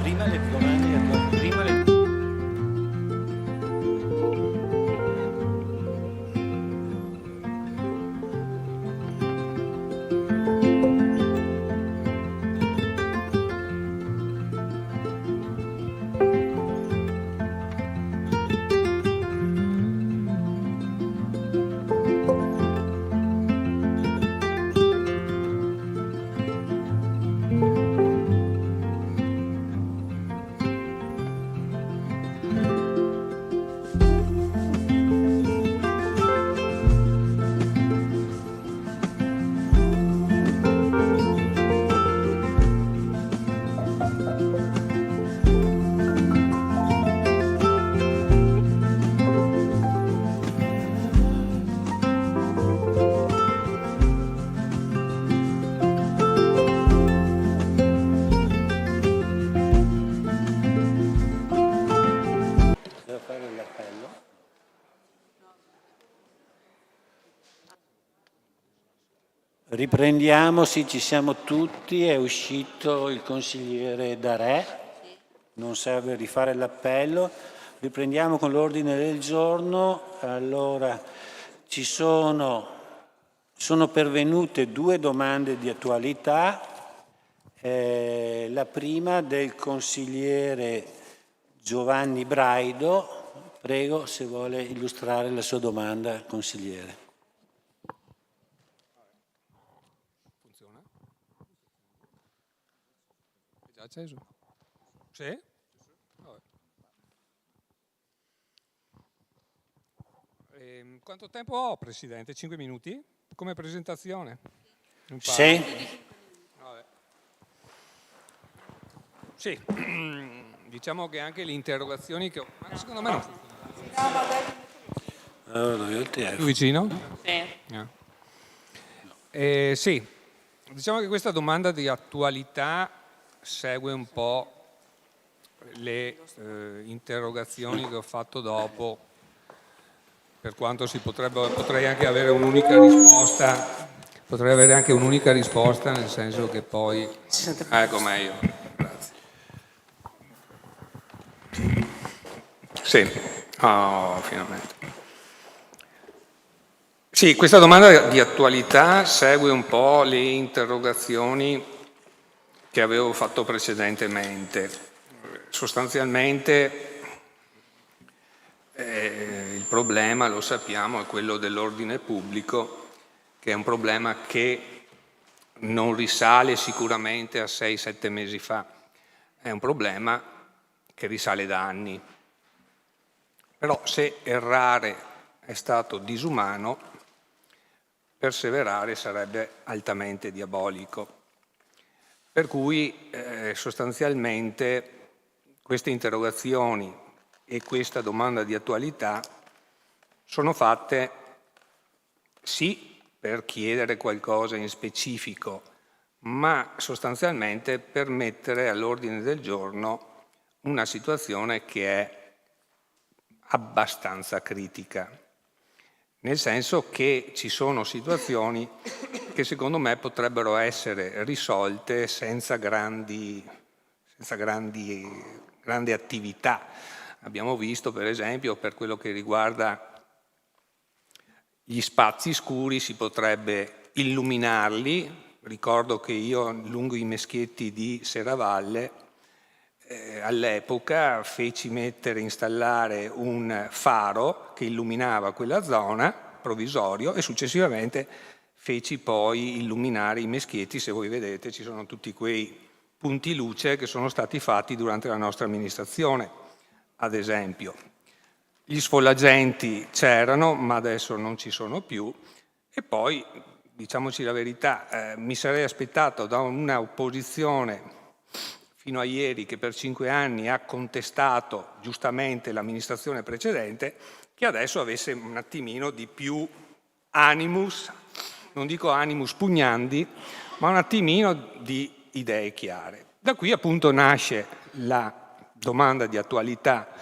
Prima le domande, prima le... Devo fare l'appello? Riprendiamo, sì, ci siamo tutti, è uscito il consigliere Darè, non serve rifare l'appello. Riprendiamo con l'ordine del giorno. Allora, sono pervenute 2 domande di attualità. La prima del consigliere Giovanni Braido. Prego, se vuole illustrare la sua domanda, consigliere. Funziona? È già acceso? Sì? Vabbè. Quanto tempo ho, Presidente? 5 minuti? Come presentazione? Sì. Vabbè. Sì, diciamo che anche le interrogazioni che ho... Ma secondo me non funzionano. Allora, io il telefono. Più vicino? Sì. Sì, diciamo che questa domanda di attualità segue un po' le interrogazioni che ho fatto dopo, per quanto potrei anche avere un'unica risposta, nel senso che poi... Ecco, meglio, grazie. Sì, finalmente. Sì, questa domanda di attualità segue un po' le interrogazioni che avevo fatto precedentemente. Sostanzialmente il problema, lo sappiamo, è quello dell'ordine pubblico, che è un problema che non risale sicuramente a 6-7 mesi fa, è un problema che risale da anni. Però se errare è stato disumano, perseverare sarebbe altamente diabolico. Per cui sostanzialmente queste interrogazioni e questa domanda di attualità sono fatte sì per chiedere qualcosa in specifico, ma sostanzialmente per mettere all'ordine del giorno una situazione che è abbastanza critica, nel senso che ci sono situazioni che secondo me potrebbero essere risolte senza grandi attività. Abbiamo visto, per esempio, per quello che riguarda gli spazi scuri, si potrebbe illuminarli. Ricordo che io lungo i meschietti di Serravalle all'epoca feci installare un faro che illuminava quella zona, provvisorio, e successivamente feci poi illuminare i meschietti. Se voi vedete ci sono tutti quei punti luce che sono stati fatti durante la nostra amministrazione, ad esempio. Gli sfollagenti c'erano, ma adesso non ci sono più. E poi, diciamoci la verità, mi sarei aspettato da una opposizione fino a ieri, che per 5 anni ha contestato giustamente l'amministrazione precedente, che adesso avesse un attimino di più animus, non dico animus pugnandi, ma un attimino di idee chiare. Da qui appunto nasce la domanda di attualità,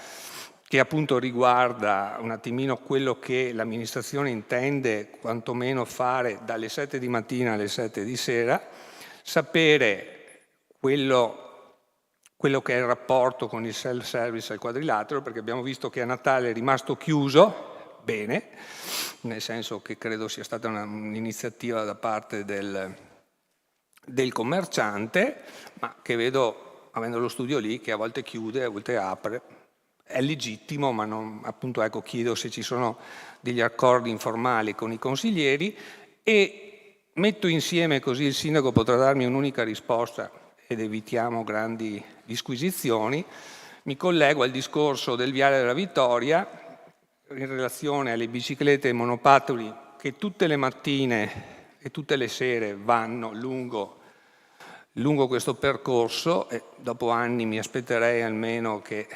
che appunto riguarda un attimino quello che l'amministrazione intende quantomeno fare dalle 7 di mattina alle 7 di sera, sapere quello che è il rapporto con il self-service al Quadrilatero, perché abbiamo visto che a Natale è rimasto chiuso, bene, nel senso che credo sia stata un'iniziativa da parte del commerciante, ma che vedo, avendo lo studio lì, che a volte chiude, a volte apre. È legittimo, ma non, appunto, ecco, chiedo se ci sono degli accordi informali con i consiglieri e metto insieme, così il sindaco potrà darmi un'unica risposta ed evitiamo grandi disquisizioni. Mi collego al discorso del Viale della Vittoria in relazione alle biciclette e ai monopattini che tutte le mattine e tutte le sere vanno lungo questo percorso, e dopo anni mi aspetterei almeno che,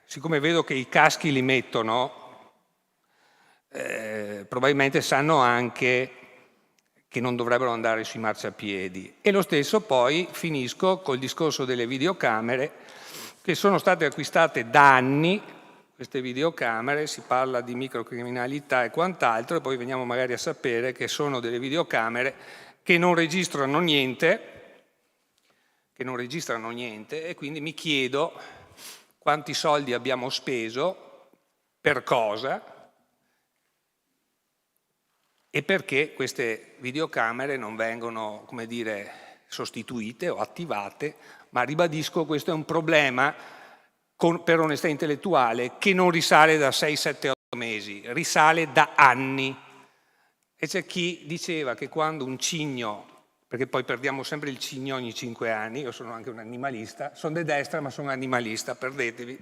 siccome vedo che i caschi li mettono, probabilmente sanno anche che non dovrebbero andare sui marciapiedi. E lo stesso poi finisco col discorso delle videocamere che sono state acquistate da anni. Queste videocamere, si parla di microcriminalità e quant'altro, e poi veniamo magari a sapere che sono delle videocamere che non registrano niente, e quindi mi chiedo quanti soldi abbiamo speso, per cosa, e perché queste videocamere non vengono, come dire, sostituite o attivate, ma ribadisco, questo è un problema per onestà intellettuale che non risale da 6, 7, 8 mesi, risale da anni. E c'è chi diceva che quando un cigno, perché poi perdiamo sempre il cigno ogni 5 anni, io sono anche un animalista, sono di destra ma sono animalista, perdetevi.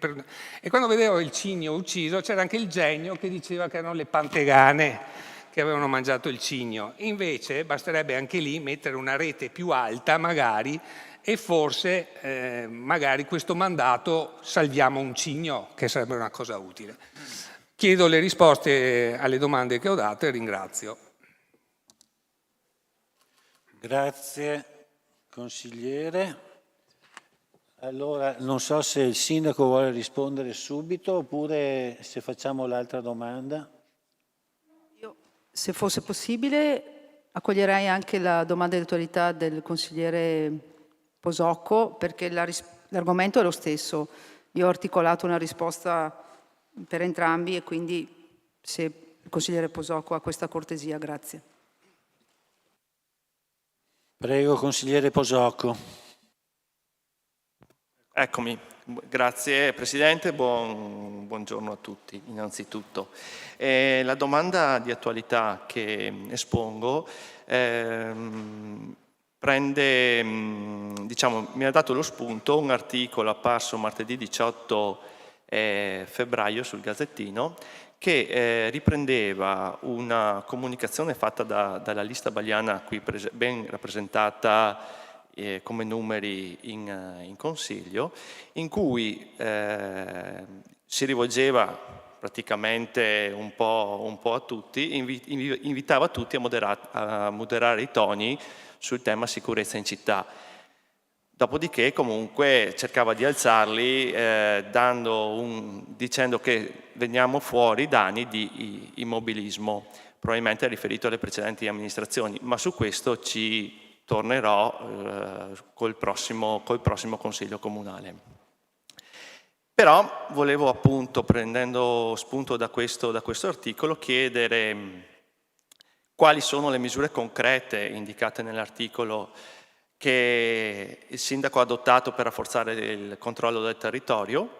E quando vedevo il cigno ucciso c'era anche il genio che diceva che erano le pantegane che avevano mangiato il cigno. Invece basterebbe anche lì mettere una rete più alta magari, e forse magari questo mandato salviamo un cigno, che sarebbe una cosa utile. Chiedo le risposte alle domande che ho dato e ringrazio. Grazie consigliere. Allora, non so se il sindaco vuole rispondere subito oppure se facciamo l'altra domanda. Io, se fosse possibile, accoglierei anche la domanda di attualità del consigliere Posocco, perché l'argomento è lo stesso. Io ho articolato una risposta per entrambi e quindi se il consigliere Posocco ha questa cortesia, grazie. Prego, consigliere Posocco. Eccomi, grazie Presidente, buongiorno a tutti innanzitutto. La domanda di attualità che espongo prende, diciamo, mi ha dato lo spunto un articolo apparso martedì 18 febbraio sul Gazzettino che riprendeva una comunicazione fatta dalla lista Bagliana qui ben rappresentata come numeri in Consiglio, in cui si rivolgeva praticamente un po' a tutti, invitava tutti a moderare i toni sul tema sicurezza in città. Dopodiché comunque cercava di alzarli dicendo che veniamo fuori da anni di immobilismo, probabilmente riferito alle precedenti amministrazioni, ma su questo ci tornerò col prossimo Consiglio Comunale. Però volevo appunto, prendendo spunto da questo articolo, chiedere quali sono le misure concrete indicate nell'articolo che il sindaco ha adottato per rafforzare il controllo del territorio,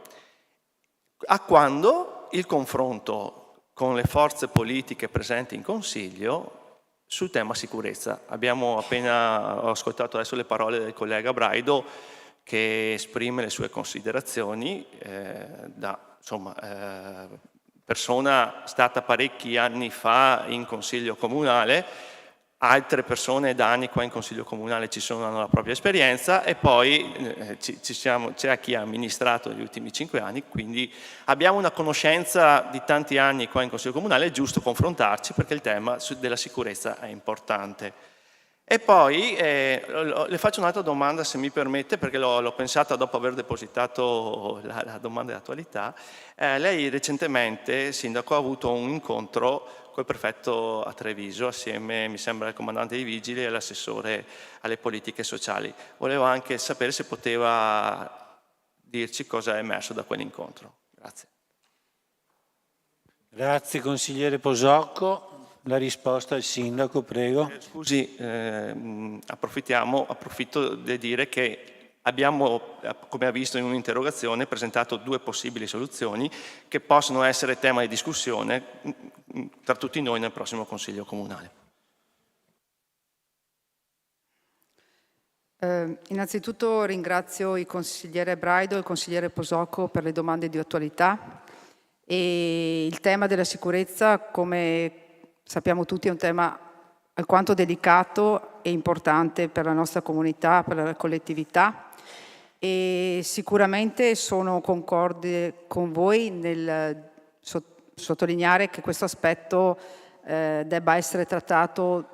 a quando il confronto con le forze politiche presenti in Consiglio sul tema sicurezza. Abbiamo appena ascoltato adesso le parole del collega Braido che esprime le sue considerazioni persona stata parecchi anni fa in Consiglio Comunale, altre persone da anni qua in Consiglio Comunale hanno la propria esperienza e poi c'è chi ha amministrato negli ultimi 5 anni, quindi abbiamo una conoscenza di tanti anni qua in Consiglio Comunale, è giusto confrontarci perché il tema della sicurezza è importante. E poi le faccio un'altra domanda se mi permette, perché l'ho pensata dopo aver depositato la domanda di attualità. Lei recentemente, Sindaco, ha avuto un incontro col prefetto a Treviso, assieme, mi sembra, al comandante dei vigili e all'assessore alle politiche sociali. Volevo anche sapere se poteva dirci cosa è emerso da quell'incontro. Grazie. Grazie consigliere Posocco. La risposta al sindaco, prego. Scusi, approfitto di dire che abbiamo, come ha visto in un'interrogazione, presentato 2 possibili soluzioni che possono essere tema di discussione tra tutti noi nel prossimo Consiglio Comunale. Innanzitutto ringrazio il consigliere Braido e il consigliere Posocco per le domande di attualità. E il tema della sicurezza, come sappiamo tutti, è un tema alquanto delicato e importante per la nostra comunità, per la collettività, e sicuramente sono concorde con voi nel sottolineare che questo aspetto debba essere trattato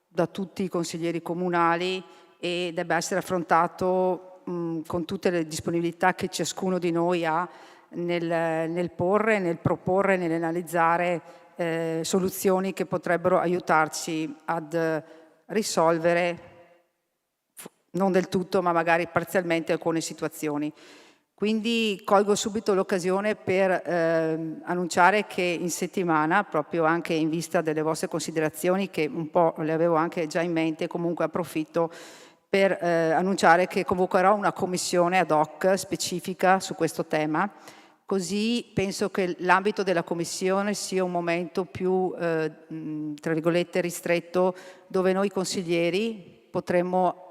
da tutti i consiglieri comunali e debba essere affrontato con tutte le disponibilità che ciascuno di noi ha nel porre, nel proporre, nell'analizzare soluzioni che potrebbero aiutarci ad risolvere, non del tutto, ma magari parzialmente, alcune situazioni. Quindi colgo subito l'occasione per annunciare che in settimana, proprio anche in vista delle vostre considerazioni, che un po' le avevo anche già in mente, comunque approfitto per annunciare che convocherò una commissione ad hoc specifica su questo tema. Così penso che l'ambito della commissione sia un momento più, tra virgolette, ristretto, dove noi consiglieri potremmo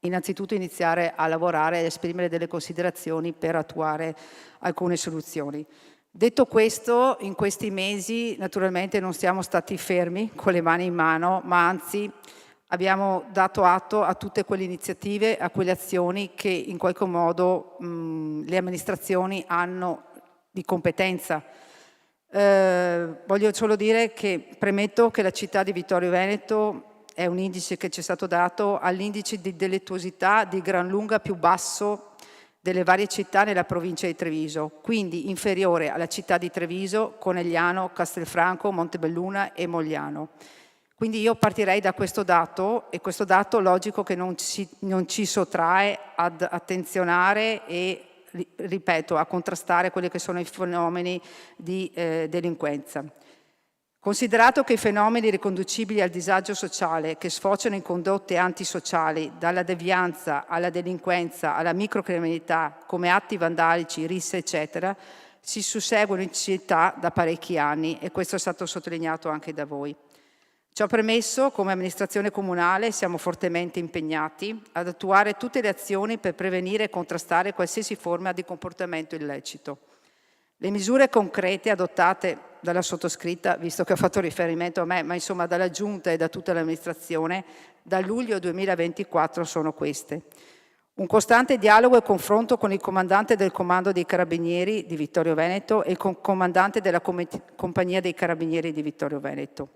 innanzitutto iniziare a lavorare e esprimere delle considerazioni per attuare alcune soluzioni. Detto questo, in questi mesi naturalmente non siamo stati fermi con le mani in mano, ma anzi abbiamo dato atto a tutte quelle iniziative, a quelle azioni che in qualche modo le amministrazioni hanno di competenza. Voglio solo dire che premetto che la città di Vittorio Veneto è un indice che ci è stato dato all'indice di delittuosità di gran lunga più basso delle varie città nella provincia di Treviso, quindi inferiore alla città di Treviso, Conegliano, Castelfranco, Montebelluna e Mogliano. Quindi io partirei da questo dato, e questo dato logico che non ci sottrae ad attenzionare e, ripeto, a contrastare quelli che sono i fenomeni di delinquenza. Considerato che i fenomeni riconducibili al disagio sociale che sfociano in condotte antisociali, dalla devianza alla delinquenza alla microcriminalità, come atti vandalici, risse, eccetera, si susseguono in città da parecchi anni, e questo è stato sottolineato anche da voi. Ciò premesso, come amministrazione comunale siamo fortemente impegnati ad attuare tutte le azioni per prevenire e contrastare qualsiasi forma di comportamento illecito. Le misure concrete adottate dalla sottoscritta, visto che ho fatto riferimento a me, ma insomma dalla Giunta e da tutta l'amministrazione, da luglio 2024 sono queste. Un costante dialogo e confronto con il comandante del Comando dei Carabinieri di Vittorio Veneto e il comandante della Compagnia dei Carabinieri di Vittorio Veneto.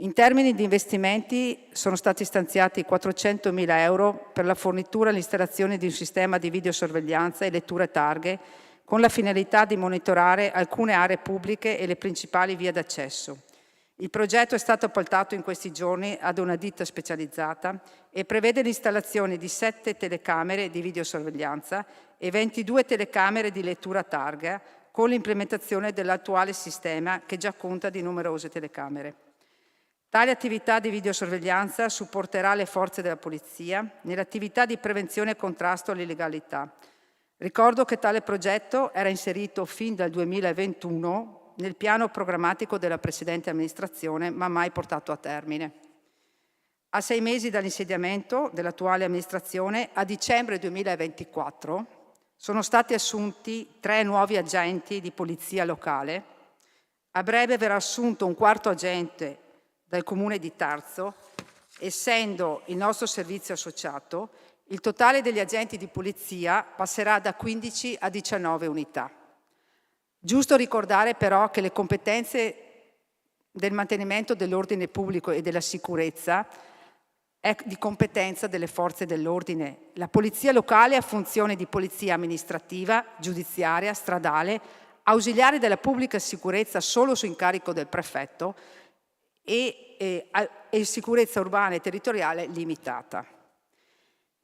In termini di investimenti sono stati stanziati 400.000 euro per la fornitura e l'installazione di un sistema di videosorveglianza e letture targhe con la finalità di monitorare alcune aree pubbliche e le principali vie d'accesso. Il progetto è stato appaltato in questi giorni ad una ditta specializzata e prevede l'installazione di 7 telecamere di videosorveglianza e 22 telecamere di lettura targa con l'implementazione dell'attuale sistema che già conta di numerose telecamere. Tale attività di videosorveglianza supporterà le forze della polizia nell'attività di prevenzione e contrasto all'illegalità. Ricordo che tale progetto era inserito fin dal 2021 nel piano programmatico della precedente amministrazione, ma mai portato a termine. A 6 mesi dall'insediamento dell'attuale amministrazione, a dicembre 2024, sono stati assunti 3 nuovi agenti di polizia locale. A breve verrà assunto un 4º agente dal comune di Tarzo. Essendo il nostro servizio associato, il totale degli agenti di polizia passerà da 15 a 19 unità. Giusto ricordare però che le competenze del mantenimento dell'ordine pubblico e della sicurezza è di competenza delle forze dell'ordine. La polizia locale ha funzione di polizia amministrativa, giudiziaria, stradale, ausiliare della pubblica sicurezza solo su incarico del prefetto e sicurezza urbana e territoriale limitata.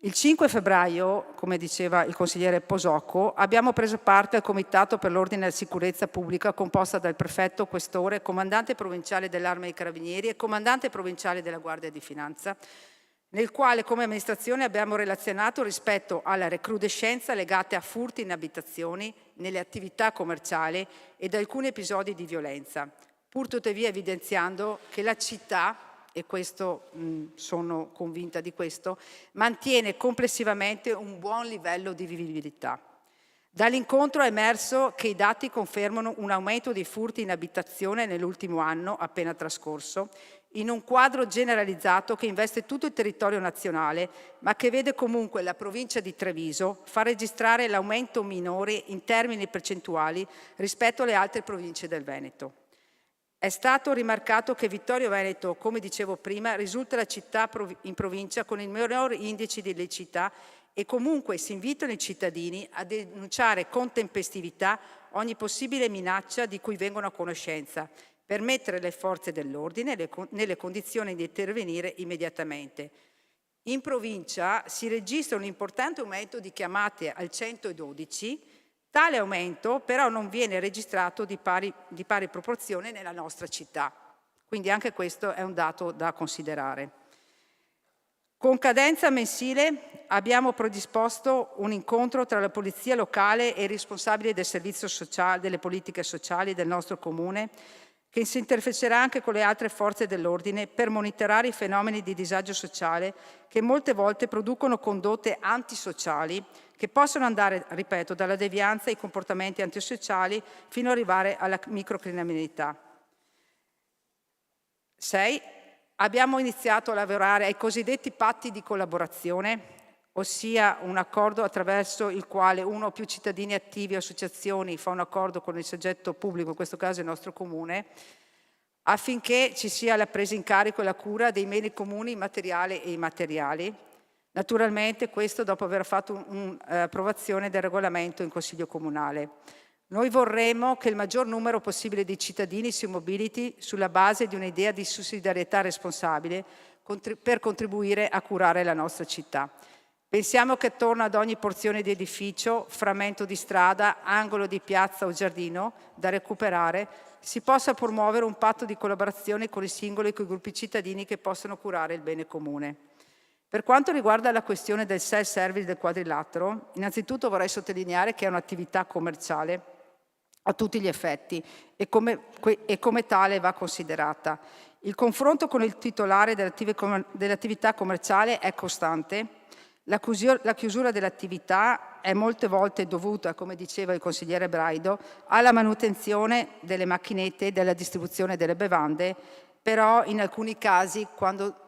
Il 5 febbraio, come diceva il consigliere Posocco, abbiamo preso parte al Comitato per l'Ordine e la Sicurezza Pubblica, composta dal prefetto, questore, comandante provinciale dell'Arma dei Carabinieri e comandante provinciale della Guardia di Finanza, nel quale come amministrazione abbiamo relazionato rispetto alla recrudescenza legata a furti in abitazioni, nelle attività commerciali ed alcuni episodi di violenza, pur tuttavia evidenziando che la città, e questo sono convinta di questo, mantiene complessivamente un buon livello di vivibilità. Dall'incontro è emerso che i dati confermano un aumento dei furti in abitazione nell'ultimo anno appena trascorso, in un quadro generalizzato che investe tutto il territorio nazionale, ma che vede comunque la provincia di Treviso far registrare l'aumento minore in termini percentuali rispetto alle altre province del Veneto. È stato rimarcato che Vittorio Veneto, come dicevo prima, risulta la città in provincia con il minor indice di illiceità e comunque si invitano i cittadini a denunciare con tempestività ogni possibile minaccia di cui vengono a conoscenza, per mettere le forze dell'ordine nelle condizioni di intervenire immediatamente. In provincia si registra un importante aumento di chiamate al 112. Tale aumento però non viene registrato di pari proporzione nella nostra città, quindi anche questo è un dato da considerare. Con cadenza mensile abbiamo predisposto un incontro tra la polizia locale e i responsabili del servizio sociale, delle politiche sociali del nostro comune, che si interfaccerà anche con le altre forze dell'ordine per monitorare i fenomeni di disagio sociale che molte volte producono condotte antisociali che possono andare, ripeto, dalla devianza ai comportamenti antisociali fino ad arrivare alla microcriminalità. 6. Abbiamo iniziato a lavorare ai cosiddetti patti di collaborazione, ossia un accordo attraverso il quale uno o più cittadini attivi o associazioni fa un accordo con il soggetto pubblico, in questo caso il nostro comune, affinché ci sia la presa in carico e la cura dei beni comuni materiali e immateriali. Naturalmente questo dopo aver fatto un'approvazione del regolamento in Consiglio Comunale. Noi vorremmo che il maggior numero possibile di cittadini si mobiliti sulla base di un'idea di sussidiarietà responsabile per contribuire a curare la nostra città. Pensiamo che attorno ad ogni porzione di edificio, frammento di strada, angolo di piazza o giardino da recuperare, si possa promuovere un patto di collaborazione con i singoli e con i gruppi cittadini che possono curare il bene comune. Per quanto riguarda la questione del self-service del quadrilatero, innanzitutto vorrei sottolineare che è un'attività commerciale a tutti gli effetti e come tale va considerata. Il confronto con il titolare dell'attività commerciale è costante. La chiusura dell'attività è molte volte dovuta, come diceva il consigliere Braido, alla manutenzione delle macchinette e della distribuzione delle bevande, però in alcuni casi, quando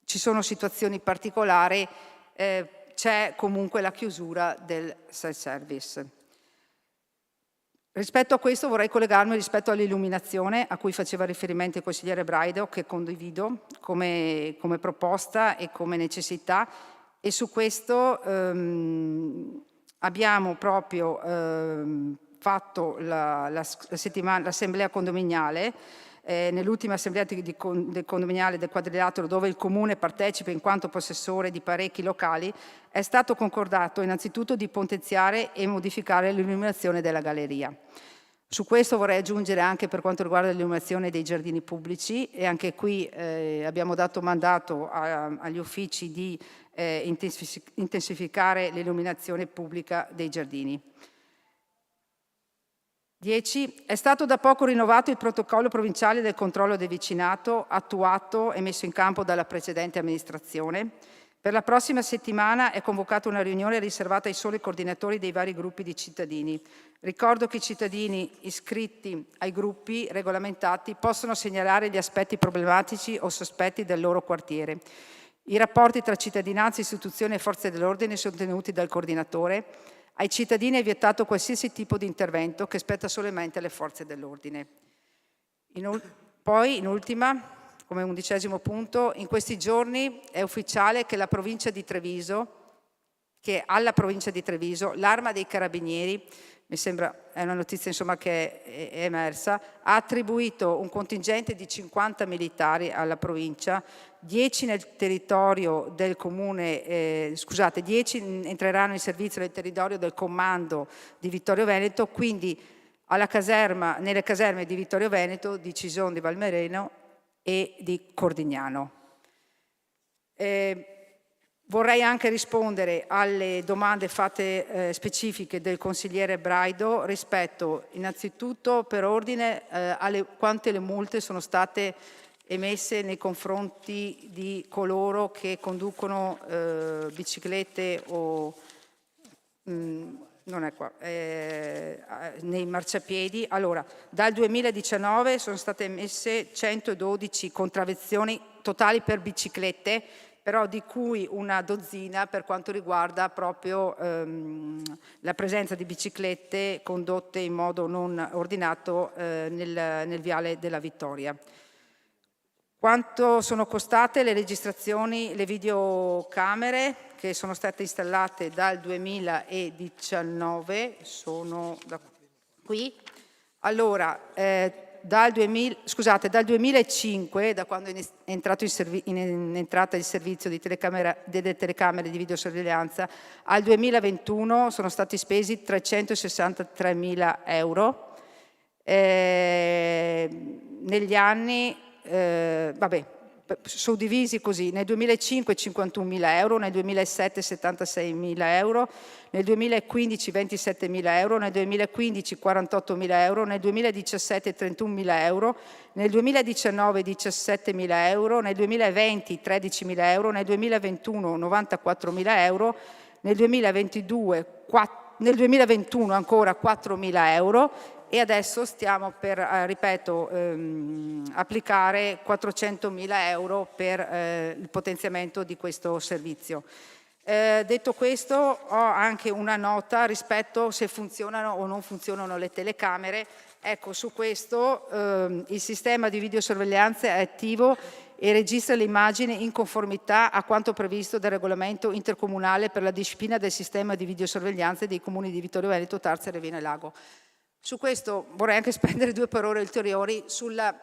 ci sono situazioni particolari, c'è comunque la chiusura del self-service. Rispetto a questo vorrei collegarmi rispetto all'illuminazione a cui faceva riferimento il consigliere Braido, che condivido come proposta e come necessità, e su questo abbiamo proprio fatto l'assemblea condominiale, nell'ultima assemblea del condominiale del quadrilatero, dove il comune partecipa in quanto possessore di parecchi locali, è stato concordato innanzitutto di potenziare e modificare l'illuminazione della galleria. Su questo vorrei aggiungere anche per quanto riguarda l'illuminazione dei giardini pubblici, e anche qui abbiamo dato mandato agli uffici di intensificare l'illuminazione pubblica dei giardini. 10. È stato da poco rinnovato il protocollo provinciale del controllo del vicinato, attuato e messo in campo dalla precedente amministrazione. Per la prossima settimana è convocata una riunione riservata ai soli coordinatori dei vari gruppi di cittadini. Ricordo che i cittadini iscritti ai gruppi regolamentati possono segnalare gli aspetti problematici o sospetti del loro quartiere. I rapporti tra cittadinanza, istituzioni e forze dell'ordine sono tenuti dal coordinatore. Ai cittadini è vietato qualsiasi tipo di intervento che spetta solamente alle forze dell'ordine. Poi, in ultima, come 11° punto, in questi giorni è ufficiale che alla provincia di Treviso l'Arma dei Carabinieri, mi sembra, è una notizia insomma che è emersa, ha attribuito un contingente di 50 militari alla provincia, 10 nel territorio del comune, 10 entreranno in servizio nel territorio del comando di Vittorio Veneto, quindi nelle caserme di Vittorio Veneto, di Cison di Valmereno e di Cordignano. Vorrei anche rispondere alle domande fatte specifiche del consigliere Braido rispetto innanzitutto per ordine alle quante le multe sono state emesse nei confronti di coloro che conducono biciclette o non è qua, nei marciapiedi. Allora, dal 2019 sono state emesse 112 contravvenzioni totali per biciclette, però di cui una dozzina per quanto riguarda proprio la presenza di biciclette condotte in modo non ordinato nel viale della Vittoria. Quanto sono costate le registrazioni, le videocamere che sono state installate dal 2019, sono da qui. Allora, dal 2005, da quando è entrato in entrata il servizio delle telecamere di videosorveglianza, al 2021 sono stati spesi 363.000 euro. Negli anni, suddivisi così: nel 2005 51.000 euro, nel 2007 76.000 euro, nel 2015 27.000 euro, nel 2015 48.000 euro, nel 2017 31.000 euro, nel 2019 17.000 euro, nel 2020 13.000 euro, nel 2021 94.000 euro, nel 2021 ancora 4.000 euro e adesso stiamo per, applicare 400.000 euro per il potenziamento di questo servizio. Detto questo, ho anche una nota rispetto se funzionano o non funzionano le telecamere. Ecco, su questo il sistema di videosorveglianza è attivo e registra le immagini in conformità a quanto previsto dal regolamento intercomunale per la disciplina del sistema di videosorveglianza dei comuni di Vittorio Veneto, Tarza, Ravenna e Lago. Su questo vorrei anche spendere 2 parole ulteriori sulla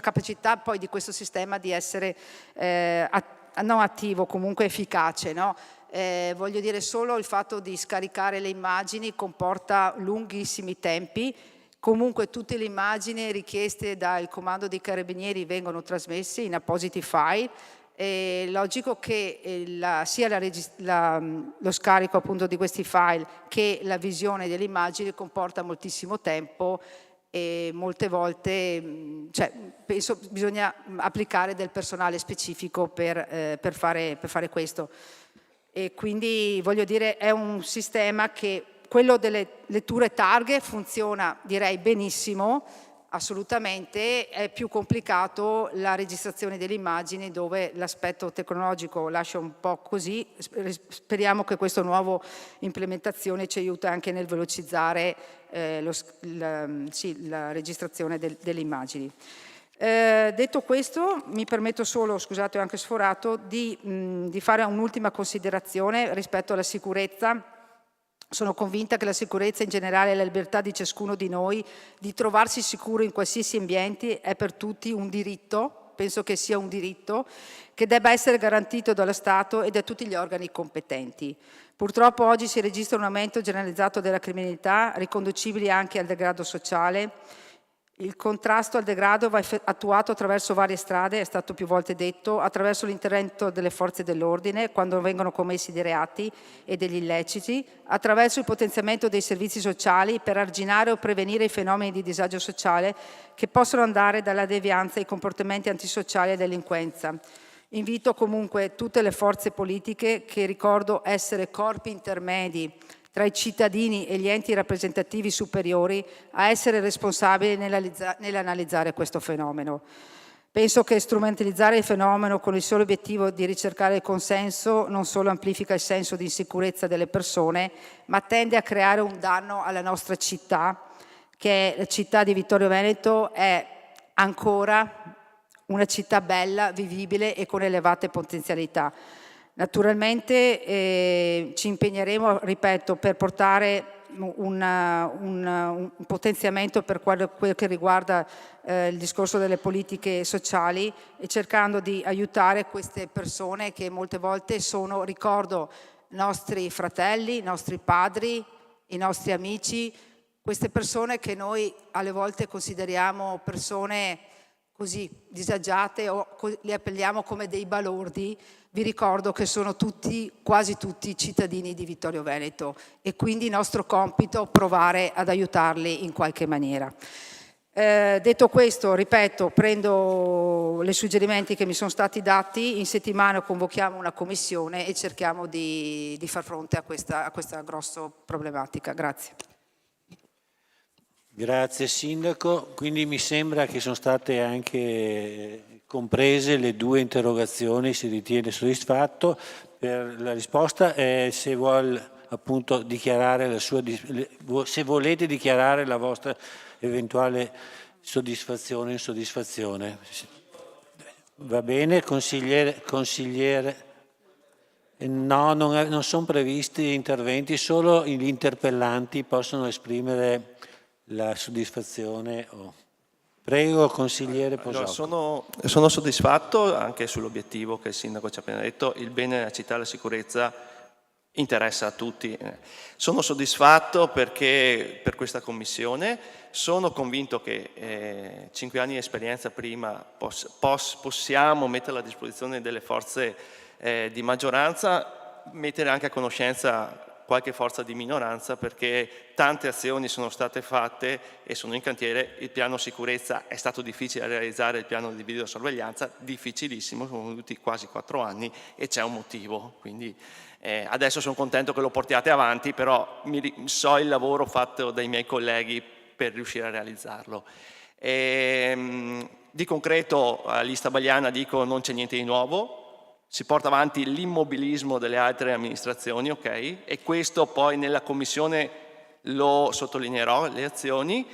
capacità poi di questo sistema di essere non attivo, comunque efficace, no? Voglio dire, solo il fatto di scaricare le immagini comporta lunghissimi tempi. Comunque tutte le immagini richieste dal comando dei carabinieri vengono trasmesse in appositi file. È logico che sia lo scarico appunto di questi file che la visione delle immagini comporta moltissimo tempo e molte volte penso bisogna applicare del personale specifico per fare questo. E quindi voglio dire, è un sistema che, quello delle letture targhe, funziona direi benissimo. Assolutamente, è più complicato la registrazione delle immagini dove l'aspetto tecnologico lascia un po' così. Speriamo che questa nuova implementazione ci aiuti anche nel velocizzare la registrazione delle immagini. Detto questo, mi permetto solo, scusate ho anche sforato, di fare un'ultima considerazione rispetto alla sicurezza. Sono convinta che la sicurezza in generale e la libertà di ciascuno di noi di trovarsi sicuro in qualsiasi ambiente è per tutti un diritto, penso che sia un diritto, che debba essere garantito dallo Stato e da tutti gli organi competenti. Purtroppo oggi si registra un aumento generalizzato della criminalità, riconducibili anche al degrado sociale. Il contrasto al degrado va attuato attraverso varie strade, è stato più volte detto, attraverso l'intervento delle forze dell'ordine quando vengono commessi dei reati e degli illeciti, attraverso il potenziamento dei servizi sociali per arginare o prevenire i fenomeni di disagio sociale che possono andare dalla devianza ai comportamenti antisociali e delinquenza. Invito comunque tutte le forze politiche, che ricordo essere corpi intermedi tra i cittadini e gli enti rappresentativi superiori, a essere responsabili nell'analizzare questo fenomeno. Penso che strumentalizzare il fenomeno con il solo obiettivo di ricercare il consenso non solo amplifica il senso di insicurezza delle persone, ma tende a creare un danno alla nostra città, che la città di Vittorio Veneto è ancora una città bella, vivibile e con elevate potenzialità. Naturalmente ci impegneremo, ripeto, per portare un potenziamento per quel che riguarda il discorso delle politiche sociali e cercando di aiutare queste persone che molte volte sono, ricordo, nostri fratelli, nostri padri, i nostri amici, queste persone che noi alle volte consideriamo persone così disagiate o li appelliamo come dei balordi. Vi ricordo che sono tutti, quasi tutti cittadini di Vittorio Veneto e quindi il nostro compito è provare ad aiutarli in qualche maniera. Detto questo, ripeto, prendo i suggerimenti che mi sono stati dati, in settimana convochiamo una commissione e cerchiamo di far fronte a questa grossa problematica. Grazie. Grazie Sindaco, quindi mi sembra che sono state anche comprese le 2 interrogazioni, si ritiene soddisfatto per la risposta. Se vuol appunto dichiarare la sua, se volete dichiarare la vostra eventuale soddisfazione o insoddisfazione. Va bene, consigliere. No, non sono previsti interventi, solo gli interpellanti possono esprimere la soddisfazione. Prego, consigliere Posocco. Allora, sono soddisfatto anche sull'obiettivo che il Sindaco ci ha appena detto, il bene della città e la sicurezza interessa a tutti. Sono soddisfatto perché per questa commissione sono convinto che 5 anni di esperienza prima possiamo mettere a disposizione delle forze di maggioranza, mettere anche a conoscenza qualche forza di minoranza, perché tante azioni sono state fatte e sono in cantiere. Il piano sicurezza è stato difficile da realizzare, il piano di videosorveglianza difficilissimo, sono voluti quasi 4 anni e c'è un motivo, quindi adesso sono contento che lo portiate avanti, però so il lavoro fatto dai miei colleghi per riuscire a realizzarlo. Di concreto a Lista Bagliana dico non c'è niente di nuovo, si porta avanti l'immobilismo delle altre amministrazioni, ok? E questo poi nella commissione lo sottolineerò, le azioni.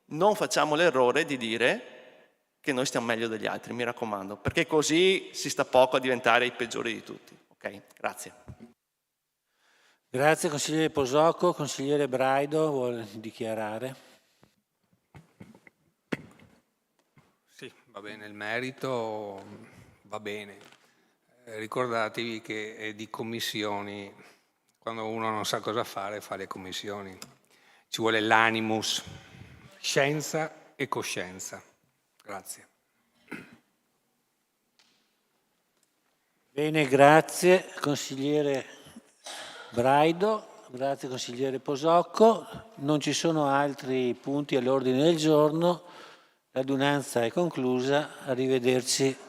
Non facciamo l'errore di dire che noi stiamo meglio degli altri, mi raccomando, perché così si sta poco a diventare i peggiori di tutti. Ok? Grazie. Grazie consigliere Posocco. Consigliere Braido vuole dichiarare? Sì, va bene, il merito va bene. Ricordatevi che di commissioni, quando uno non sa cosa fare, fa le commissioni. Ci vuole l'animus, scienza e coscienza. Grazie. Bene, grazie consigliere Braido, grazie consigliere Posocco. Non ci sono altri punti all'ordine del giorno. L'adunanza è conclusa. Arrivederci.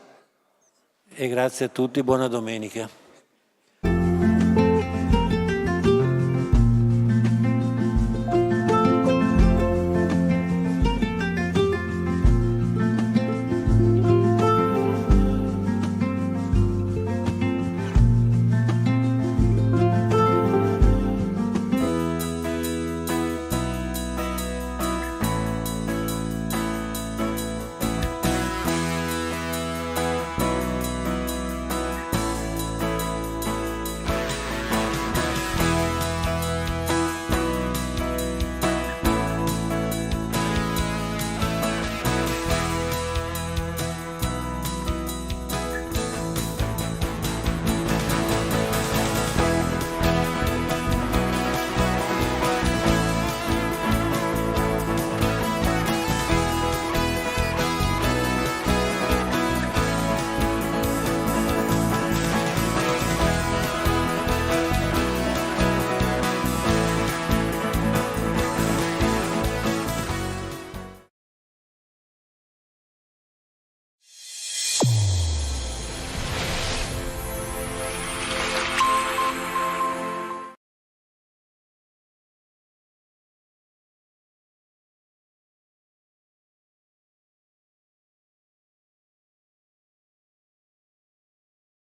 E grazie a tutti, buona domenica.